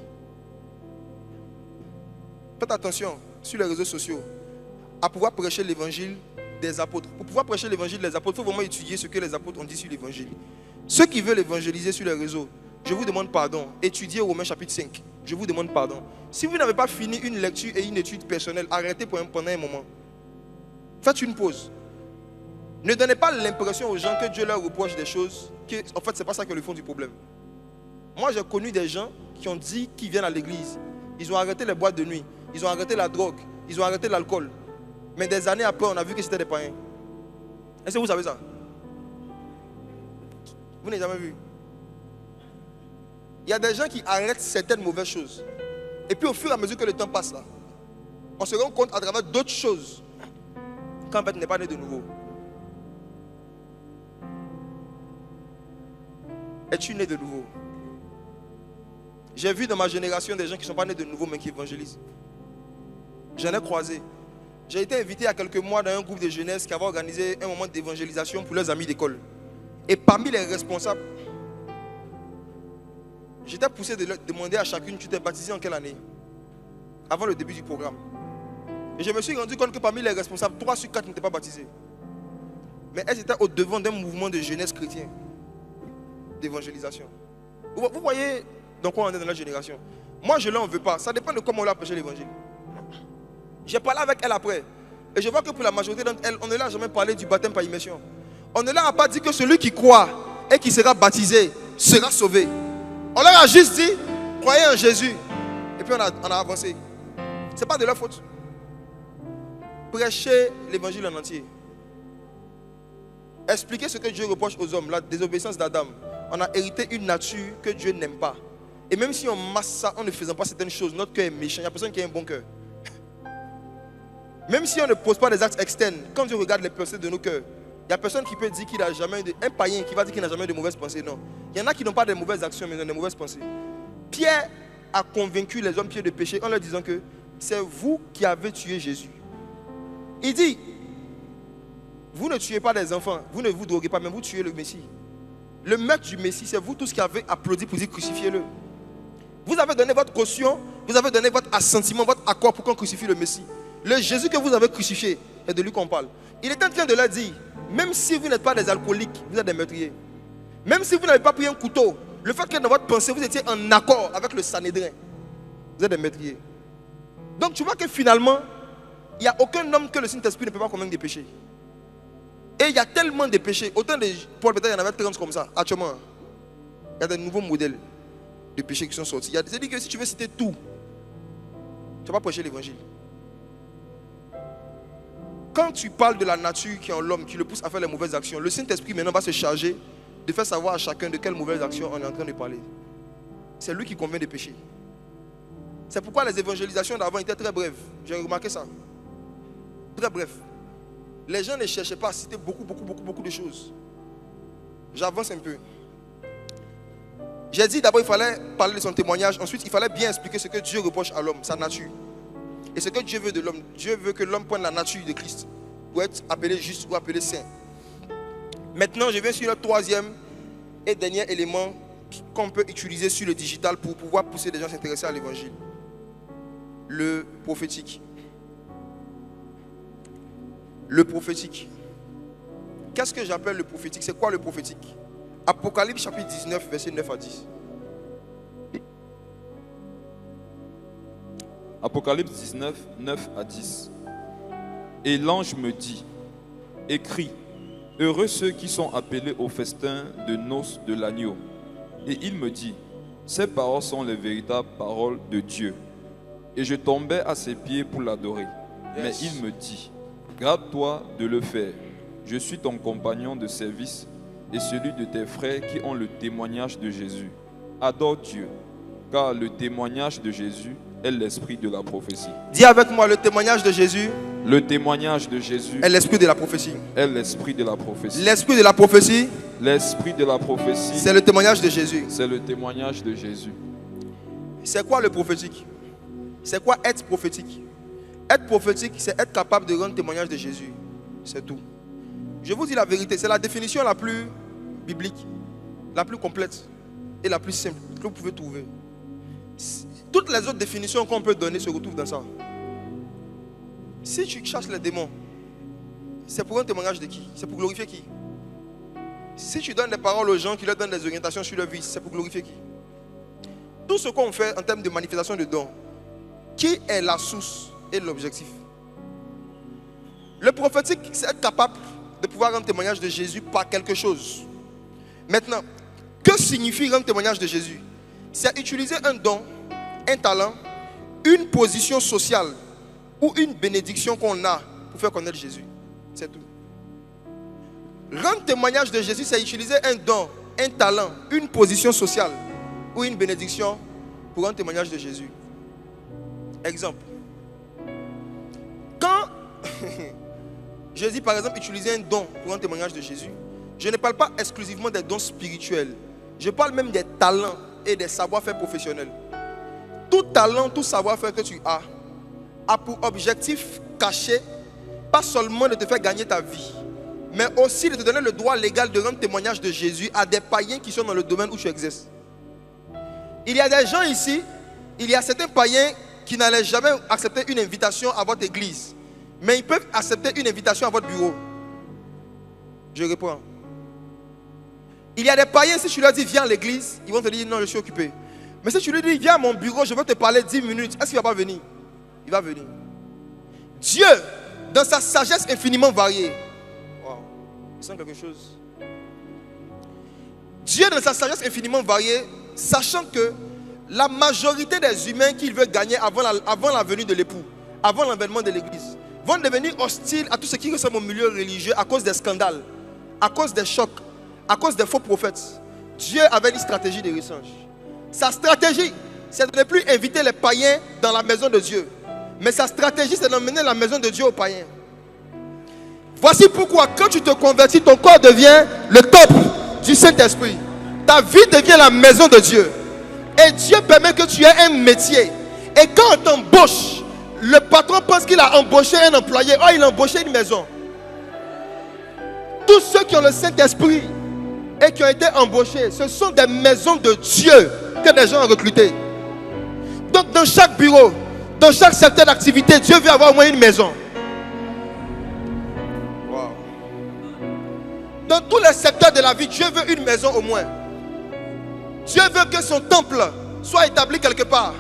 Faites attention sur les réseaux sociaux à pouvoir prêcher l'évangile des apôtres. Pour pouvoir prêcher l'évangile des apôtres, il faut vraiment étudier ce que les apôtres ont dit sur l'évangile. Ceux qui veulent évangéliser sur les réseaux, je vous demande pardon. Étudiez Romains chapitre 5. Je vous demande pardon. Si vous n'avez pas fini une lecture et une étude personnelle, arrêtez pendant un moment. Faites une pause. Ne donnez pas l'impression aux gens que Dieu leur reproche des choses que, en fait, ce n'est pas ça qui est le fond du problème. Moi, j'ai connu des gens qui ont dit qu'ils viennent à l'église. Ils ont arrêté les boîtes de nuit. Ils ont arrêté la drogue. Ils ont arrêté l'alcool. Mais des années après, on a vu que c'était des païens. Est-ce que vous savez ça? Vous n'avez jamais vu? Il y a des gens qui arrêtent certaines mauvaises choses. Et puis au fur et à mesure que le temps passe là, on se rend compte à travers d'autres choses qu'en fait, n'est pas né de nouveau. Es-tu né de nouveau? J'ai vu dans ma génération des gens qui ne sont pas nés de nouveau mais qui évangélisent. J'en ai croisé. J'ai été invité il y a quelques mois dans un groupe de jeunesse qui avait organisé un moment d'évangélisation pour leurs amis d'école. Et parmi les responsables, j'étais poussé de leur demander à chacune, tu t'es baptisé en quelle année? Avant le début du programme. Et je me suis rendu compte que parmi les responsables, 3 sur 4 n'étaient pas baptisés. Mais elles étaient au devant d'un mouvement de jeunesse chrétien, d'évangélisation. Vous voyez dans quoi on est dans la génération. Moi, je ne l'en veux pas. Ça dépend de comment on a prêché l'évangile. J'ai parlé avec elle après. Et je vois que pour la majorité d'entre elles, on ne leur a jamais parlé du baptême par immersion. On ne leur a pas dit que celui qui croit et qui sera baptisé sera sauvé. On leur a juste dit, croyez en Jésus. Et puis on a avancé. Ce n'est pas de leur faute. Prêchez l'évangile en entier. Expliquez ce que Dieu reproche aux hommes, la désobéissance d'Adam. on a hérité une nature que Dieu n'aime pas. Et même si on masse ça en ne faisant pas certaines choses, notre cœur est méchant. Il n'y a personne qui a un bon cœur. Même si on ne pose pas des actes externes, quand Dieu regarde les pensées de nos cœurs, il n'y a personne qui peut dire qu'il n'a jamais un païen qui va dire qu'il n'a jamais de mauvaises pensées. Non. Il y en a qui n'ont pas de mauvaises actions, mais ils ont de mauvaises pensées. Pierre a convaincu les hommes pieux de péché en leur disant que c'est vous qui avez tué Jésus. Il dit, vous ne tuez pas des enfants, vous ne vous droguez pas, mais vous tuez le Messie. Le meurtre du Messie, c'est vous tous qui avez applaudi pour dire crucifiez-le. Vous avez donné votre caution, vous avez donné votre assentiment, votre accord pour qu'on crucifie le Messie. Le Jésus que vous avez crucifié, c'est de lui qu'on parle. Il est en train de leur dire, même si vous n'êtes pas des alcooliques, vous êtes des meurtriers. Même si vous n'avez pas pris un couteau, le fait que dans votre pensée, vous étiez en accord avec le Sanhédrin, vous êtes des meurtriers. Donc tu vois que finalement, il n'y a aucun homme que le Saint-Esprit ne peut pas convaincre des péchés. Et il y a tellement de péchés. Autant de Paul, peut-être il y en avait 30 comme ça. Actuellement, il y a des nouveaux modèles de péchés qui sont sortis. C'est-à-dire que si tu veux citer tout, tu ne vas pas prêcher l'évangile. Quand tu parles de la nature qui est en l'homme, qui le pousse à faire les mauvaises actions, le Saint-Esprit maintenant va se charger de faire savoir à chacun de quelles mauvaises actions on est en train de parler. C'est lui qui convainc des péchés. C'est pourquoi les évangélisations d'avant étaient très brèves. J'ai remarqué ça. Très bref. Les gens ne cherchaient pas à citer beaucoup de choses. J'avance un peu. J'ai dit d'abord il fallait parler de son témoignage. Ensuite il fallait bien expliquer ce que Dieu reproche à l'homme, sa nature. Et ce que Dieu veut de l'homme. Dieu veut que l'homme prenne la nature de Christ pour être appelé juste ou appelé saint. Maintenant je viens sur le troisième et dernier élément qu'on peut utiliser sur le digital pour pouvoir pousser les gens à s'intéresser à l'évangile. Le prophétique. Le prophétique. Qu'est-ce que j'appelle le prophétique? C'est quoi le prophétique? Apocalypse chapitre 19, verset 9 à 10. Apocalypse 19, 9 à 10. Et l'ange me dit, écris, heureux ceux qui sont appelés au festin de noces de l'agneau. Et il me dit, ces paroles sont les véritables paroles de Dieu. Et je tombais à ses pieds pour l'adorer. Mais il me dit, garde-toi de le faire. Je suis ton compagnon de service et celui de tes frères qui ont le témoignage de Jésus. Adore Dieu, car le témoignage de Jésus est l'esprit de la prophétie. Dis avec moi, le témoignage de Jésus. Le témoignage de Jésus est l'esprit de la prophétie. Est l'esprit de la prophétie. L'esprit de la prophétie. L'esprit de la prophétie. C'est le témoignage de Jésus. C'est le témoignage de Jésus. C'est quoi le prophétique? C'est quoi être prophétique? Être prophétique, c'est être capable de rendre témoignage de Jésus. C'est tout. Je vous dis la vérité, c'est la définition la plus biblique, la plus complète et la plus simple que vous pouvez trouver. Toutes les autres définitions qu'on peut donner se retrouvent dans ça. Si tu chasses les démons, c'est pour un témoignage de qui? C'est pour glorifier qui? Si tu donnes des paroles aux gens qui leur donnent des orientations sur leur vie, c'est pour glorifier qui? Tout ce qu'on fait en termes de manifestation de dons, qui est la source et l'objectif? Le prophétique, c'est être capable de pouvoir rendre témoignage de Jésus par quelque chose. Maintenant, que signifie rendre témoignage de Jésus? C'est utiliser un don, un talent, une position sociale ou une bénédiction qu'on a pour faire connaître Jésus. C'est tout. Rendre témoignage de Jésus, c'est utiliser un don, un talent, une position sociale ou une bénédiction pour rendre témoignage de Jésus. Exemple. Quand je dis par exemple utiliser un don pour un témoignage de Jésus, je ne parle pas exclusivement des dons spirituels. Je parle même des talents et des savoir-faire professionnels. Tout talent, tout savoir-faire que tu as pour objectif caché, pas seulement de te faire gagner ta vie, mais aussi de te donner le droit légal de rendre témoignage de Jésus à des païens qui sont dans le domaine où tu exerces. Il y a des gens ici, il y a certains païens qui n'allaient jamais accepter une invitation à votre église, mais ils peuvent accepter une invitation à votre bureau. Je reprends. Il y a des païens, si tu leur dis viens à l'église, ils vont te dire non, je suis occupé. Mais si tu lui dis viens à mon bureau, je vais te parler 10 minutes, est-ce qu'il ne va pas venir? Il va venir. Dieu, dans sa sagesse infiniment variée, wow, il sent quelque chose. Dieu, dans sa sagesse infiniment variée, sachant que la majorité des humains qu'il veut gagner avant la venue de l'époux, avant l'avènement de l'église, vont devenir hostiles à tout ce qui ressemble au milieu religieux à cause des scandales, à cause des chocs, à cause des faux prophètes. Dieu avait une stratégie de rechange. Sa stratégie, c'est de ne plus inviter les païens dans la maison de Dieu. Mais sa stratégie, c'est d'emmener la maison de Dieu aux païens. Voici pourquoi, quand tu te convertis, ton corps devient le temple du Saint-Esprit. Ta vie devient la maison de Dieu. Et Dieu permet que tu aies un métier. Et quand on t'embauche, le patron pense qu'il a embauché un employé. Oh, il a embauché une maison. Tous ceux qui ont le Saint-Esprit et qui ont été embauchés, ce sont des maisons de Dieu que des gens ont recrutées. Donc dans chaque bureau, dans chaque secteur d'activité, Dieu veut avoir au moins une maison. Wow. Dans tous les secteurs de la vie, Dieu veut une maison au moins. Dieu veut que son temple soit établi quelque part.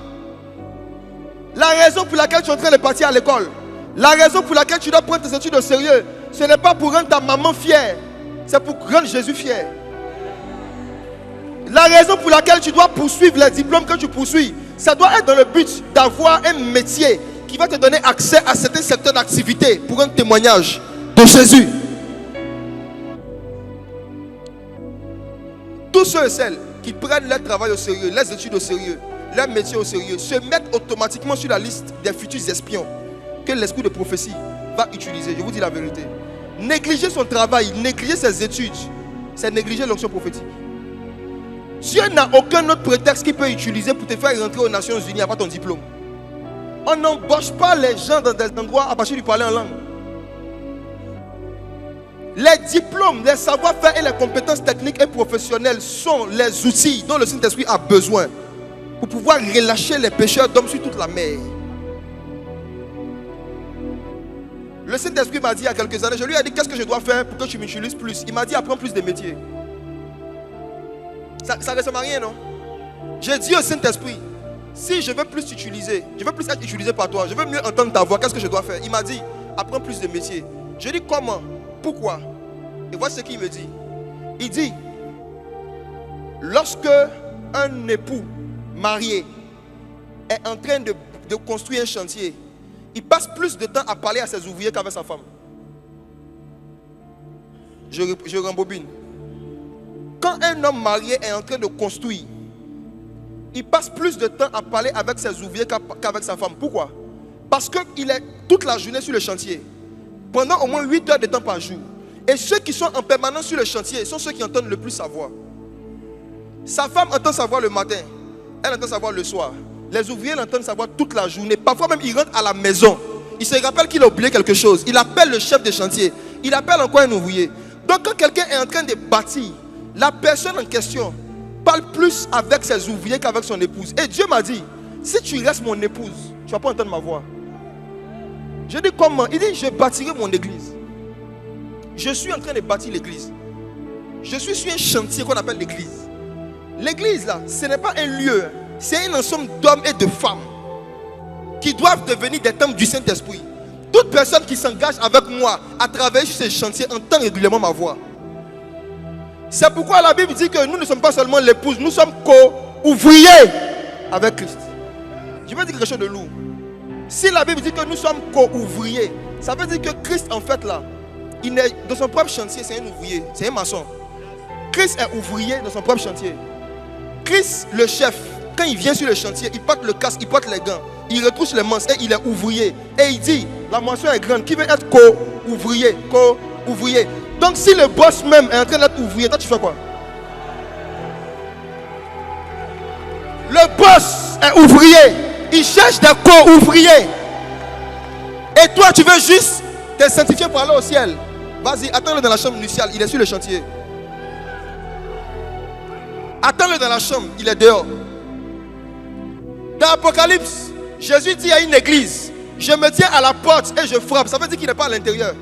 La raison pour laquelle tu es en train de partir à l'école, la raison pour laquelle tu dois prendre tes études au sérieux, ce n'est pas pour rendre ta maman fière, c'est pour rendre Jésus fier. La raison pour laquelle tu dois poursuivre les diplômes que tu poursuis, ça doit être dans le but d'avoir un métier qui va te donner accès à certains secteurs d'activité pour un témoignage de Jésus. Tous ceux et celles qui prennent leur travail au sérieux, leurs études au sérieux, leur métier au sérieux, se mettent automatiquement sur la liste des futurs espions que l'esprit de prophétie va utiliser. Je vous dis la vérité. Négliger son travail, négliger ses études, c'est négliger l'onction prophétique. Dieu n'a aucun autre prétexte qu'il peut utiliser pour te faire rentrer aux Nations Unies après ton diplôme. On n'embauche pas les gens dans des endroits à partir du parler en langue. Les diplômes, les savoir-faire et les compétences techniques et professionnelles sont les outils dont le Saint-Esprit a besoin pour pouvoir relâcher les pécheurs d'hommes sur toute la mer. Le Saint-Esprit m'a dit il y a quelques années, je lui ai dit qu'est-ce que je dois faire pour que tu m'utilises plus. Il m'a dit apprends plus de métiers. Ça ne ressemble à rien, non? J'ai dit au Saint-Esprit, si je veux plus t'utiliser, je veux plus être utilisé par toi, je veux mieux entendre ta voix, qu'est-ce que je dois faire? Il m'a dit apprends plus de métiers. Je dis comment? Pourquoi? Et voici ce qu'il me dit. Il dit, lorsque un époux marié est en train de construire un chantier, il passe plus de temps à parler à ses ouvriers qu'avec sa femme. Je rembobine. Quand un homme marié est en train de construire, il passe plus de temps à parler avec ses ouvriers qu'avec sa femme. Pourquoi? Parce qu'il est toute la journée sur le chantier, pendant au moins 8 heures de temps par jour. Et ceux qui sont en permanence sur le chantier sont ceux qui entendent le plus sa voix. Sa femme entend sa voix le matin, elle entend sa voix le soir. Les ouvriers l'entendent sa voix toute la journée. Parfois même, il rentre à la maison. Il se rappelle qu'il a oublié quelque chose. Il appelle le chef de chantier. Il appelle encore un ouvrier. Donc quand quelqu'un est en train de bâtir, la personne en question parle plus avec ses ouvriers qu'avec son épouse. Et Dieu m'a dit, si tu restes mon épouse, tu ne vas pas entendre ma voix. Je dis comment? Il dit, je bâtirai mon église. Je suis en train de bâtir l'église. Je suis sur un chantier qu'on appelle l'église. L'église là, ce n'est pas un lieu. C'est un ensemble d'hommes et de femmes qui doivent devenir des temples du Saint-Esprit. Toute personne qui s'engage avec moi à travailler sur ces chantiers entend régulièrement ma voix. C'est pourquoi la Bible dit que nous ne sommes pas seulement l'épouse, nous sommes co-ouvriers avec Christ. Je vais dire quelque chose de lourd. Si la Bible dit que nous sommes co-ouvriers, ça veut dire que Christ en fait là, il est dans son propre chantier, c'est un ouvrier, c'est un maçon. Christ est ouvrier dans son propre chantier. Christ, le chef, quand il vient sur le chantier, il porte le casque, il porte les gants, il retrousse les manches et il est ouvrier. Et il dit, la moisson est grande, qui veut être co-ouvrier, co-ouvrier. Donc si le boss même est en train d'être ouvrier, toi tu fais quoi? Le boss est ouvrier, il cherche des co-ouvriers. Et toi tu veux juste te sanctifier pour aller au ciel. Vas-y, attends-le dans la chambre nuptiale, il est sur le chantier. Attends-le dans la chambre, il est dehors. Dans l'Apocalypse, Jésus dit à une église, je me tiens à la porte et je frappe. Ça veut dire qu'il n'est pas à l'intérieur.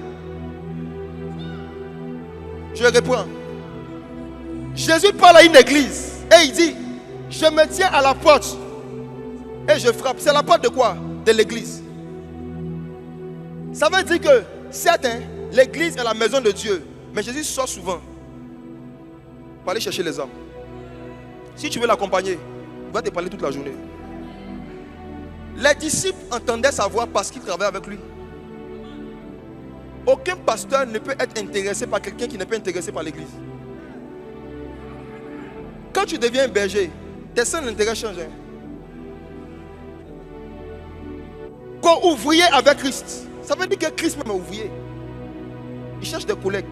Je réponds. Jésus parle à une église et il dit, je me tiens à la porte et je frappe. C'est la porte de quoi? De l'église. Ça veut dire que, certes, l'église est la maison de Dieu, mais Jésus sort souvent pour aller chercher les âmes. Si tu veux l'accompagner, il va te parler toute la journée. Les disciples entendaient sa voix parce qu'ils travaillaient avec lui. Aucun pasteur ne peut être intéressé par quelqu'un qui n'est pas intéressé par l'église. Quand tu deviens berger, tes centres d'intérêt changent. Hein. Co-ouvrier avec Christ. Ça veut dire que Christ même est ouvrier. Il cherche des collègues.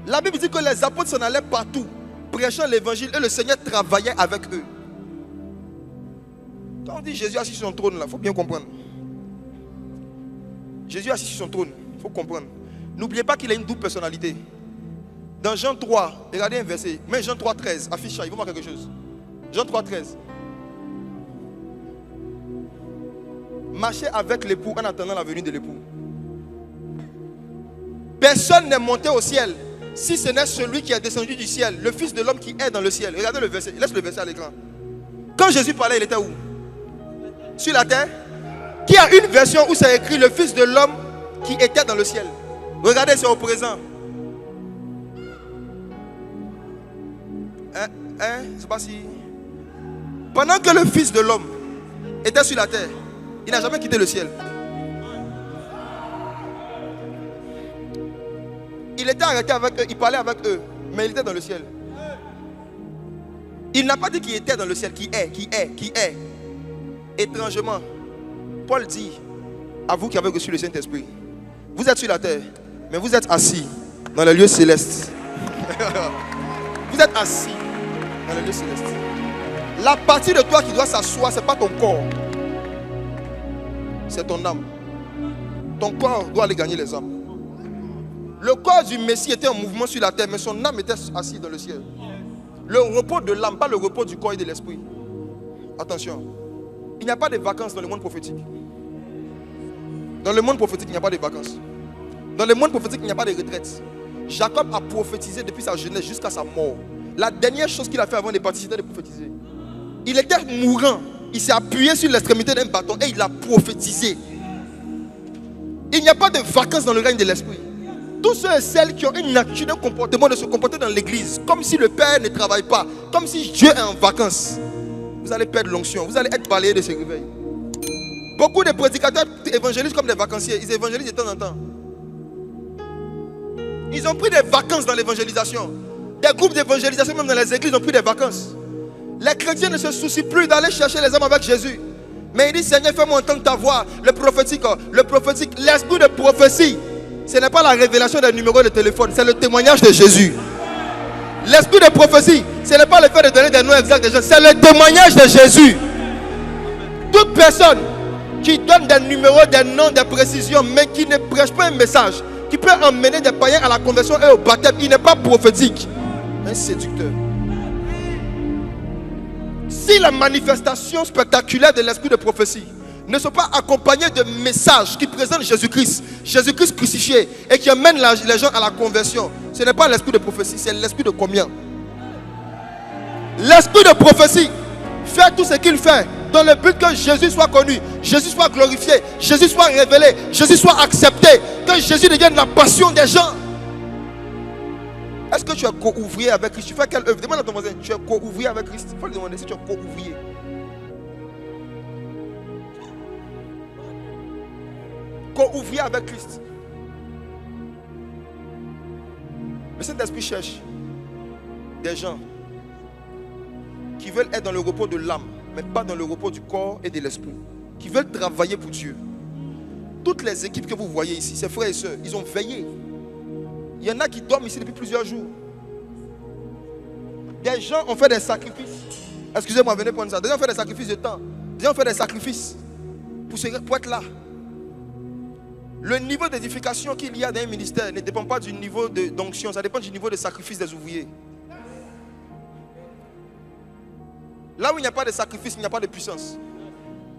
La Bible dit que les apôtres s'en allaient partout, prêchant l'évangile, et le Seigneur travaillait avec eux. Quand on dit Jésus assis sur son trône, il faut bien comprendre. Jésus assis sur son trône, il faut comprendre. N'oubliez pas qu'il a une double personnalité. Dans Jean 3, regardez un verset. Mais Jean 3, 13, affiche ça, il faut voir quelque chose. Jean 3, 13. Marchez avec l'époux en attendant la venue de l'époux. Personne n'est monté au ciel si ce n'est celui qui est descendu du ciel, le Fils de l'homme qui est dans le ciel. Regardez le verset, laisse le verset à l'écran. Quand Jésus parlait, il était où? Sur la terre. Qui a une version où c'est écrit le Fils de l'homme qui était dans le ciel? Regardez, c'est au présent. Je ne sais pas si. Pendant que le Fils de l'homme était sur la terre, il n'a jamais quitté le ciel. Il était arrêté avec eux, il parlait avec eux, mais il était dans le ciel. Il n'a pas dit qu'il était dans le ciel, qui est. Étrangement, Paul dit à vous qui avez reçu le Saint-Esprit, vous êtes sur la terre, mais vous êtes assis dans les lieux célestes. Vous êtes assis dans les lieux célestes. La partie de toi qui doit s'asseoir, ce n'est pas ton corps, c'est ton âme. Ton corps doit aller gagner les âmes. Le corps du Messie était en mouvement sur la terre, mais son âme était assise dans le ciel. Le repos de l'âme, pas le repos du corps et de l'esprit. Attention, il n'y a pas de vacances dans le monde prophétique. Dans le monde prophétique, il n'y a pas de vacances. Dans le monde prophétique, il n'y a pas de retraite. Jacob a prophétisé depuis sa jeunesse jusqu'à sa mort. La dernière chose qu'il a fait avant de partir, c'était de prophétiser. Il était mourant. Il s'est appuyé sur l'extrémité d'un bâton et il a prophétisé. Il n'y a pas de vacances dans le règne de l'esprit. Tous ceux et celles qui ont une nature, un comportement de se comporter dans l'église comme si le Père ne travaille pas, comme si Dieu est en vacances, vous allez perdre l'onction, vous allez être balayé de ce réveil. Beaucoup de prédicateurs évangélisent comme des vacanciers, ils évangélisent de temps en temps. Ils ont pris des vacances dans l'évangélisation. Des groupes d'évangélisation, même dans les églises, ont pris des vacances. Les chrétiens ne se soucient plus d'aller chercher les âmes avec Jésus. Mais il dit, Seigneur, fais-moi entendre ta voix. Le prophétique, l'esprit de prophétie. Ce n'est pas la révélation des numéros de téléphone, c'est le témoignage de Jésus. L'esprit de prophétie, ce n'est pas le fait de donner des noms exacts des gens, c'est le témoignage de Jésus. Toute personne qui donne des numéros, des noms, des précisions, mais qui ne prêche pas un message, qui peut emmener des païens à la conversion et au baptême, il n'est pas prophétique. Un séducteur. Si la manifestation spectaculaire de l'esprit de prophétie ne sont pas accompagnés de messages qui présentent Jésus-Christ crucifié et qui amènent les gens à la conversion, ce n'est pas l'esprit de prophétie, c'est l'esprit de combien? L'esprit de prophétie fait tout ce qu'il fait dans le but que Jésus soit connu, Jésus soit glorifié, Jésus soit révélé, Jésus soit accepté, que Jésus devienne la passion des gens. Est-ce que tu es co-ouvrier avec Christ? Tu fais quelle œuvre? Demande à ton voisin, tu es co-ouvrier avec Christ? Il faut lui demander si tu es co-ouvrier. Co-ouvrier avec Christ. Le Saint-Esprit cherche des gens qui veulent être dans le repos de l'âme, mais pas dans le repos du corps et de l'esprit. Qui veulent travailler pour Dieu. Toutes les équipes que vous voyez ici, ces frères et sœurs, ils ont veillé. Il y en a qui dorment ici depuis plusieurs jours. Des gens ont fait des sacrifices. Excusez-moi, venez prendre ça. Des gens ont fait des sacrifices de temps. Des gens ont fait des sacrifices pour être là. Le niveau d'édification qu'il y a dans un ministère ne dépend pas du niveau d'onction, ça dépend du niveau de sacrifice des ouvriers. Là où il n'y a pas de sacrifice, il n'y a pas de puissance.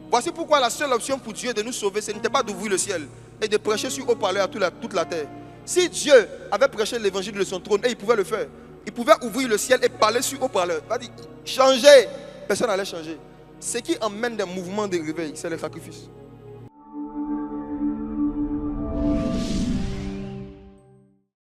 Voici pourquoi la seule option pour Dieu de nous sauver, ce n'était pas d'ouvrir le ciel et de prêcher sur haut-parleur à toute la terre. Si Dieu avait prêché l'évangile de son trône, et il pouvait le faire, il pouvait ouvrir le ciel et parler sur haut-parleur. Il va dire, changez, personne n'allait changer. Ce qui emmène des mouvements de réveil, c'est le sacrifice.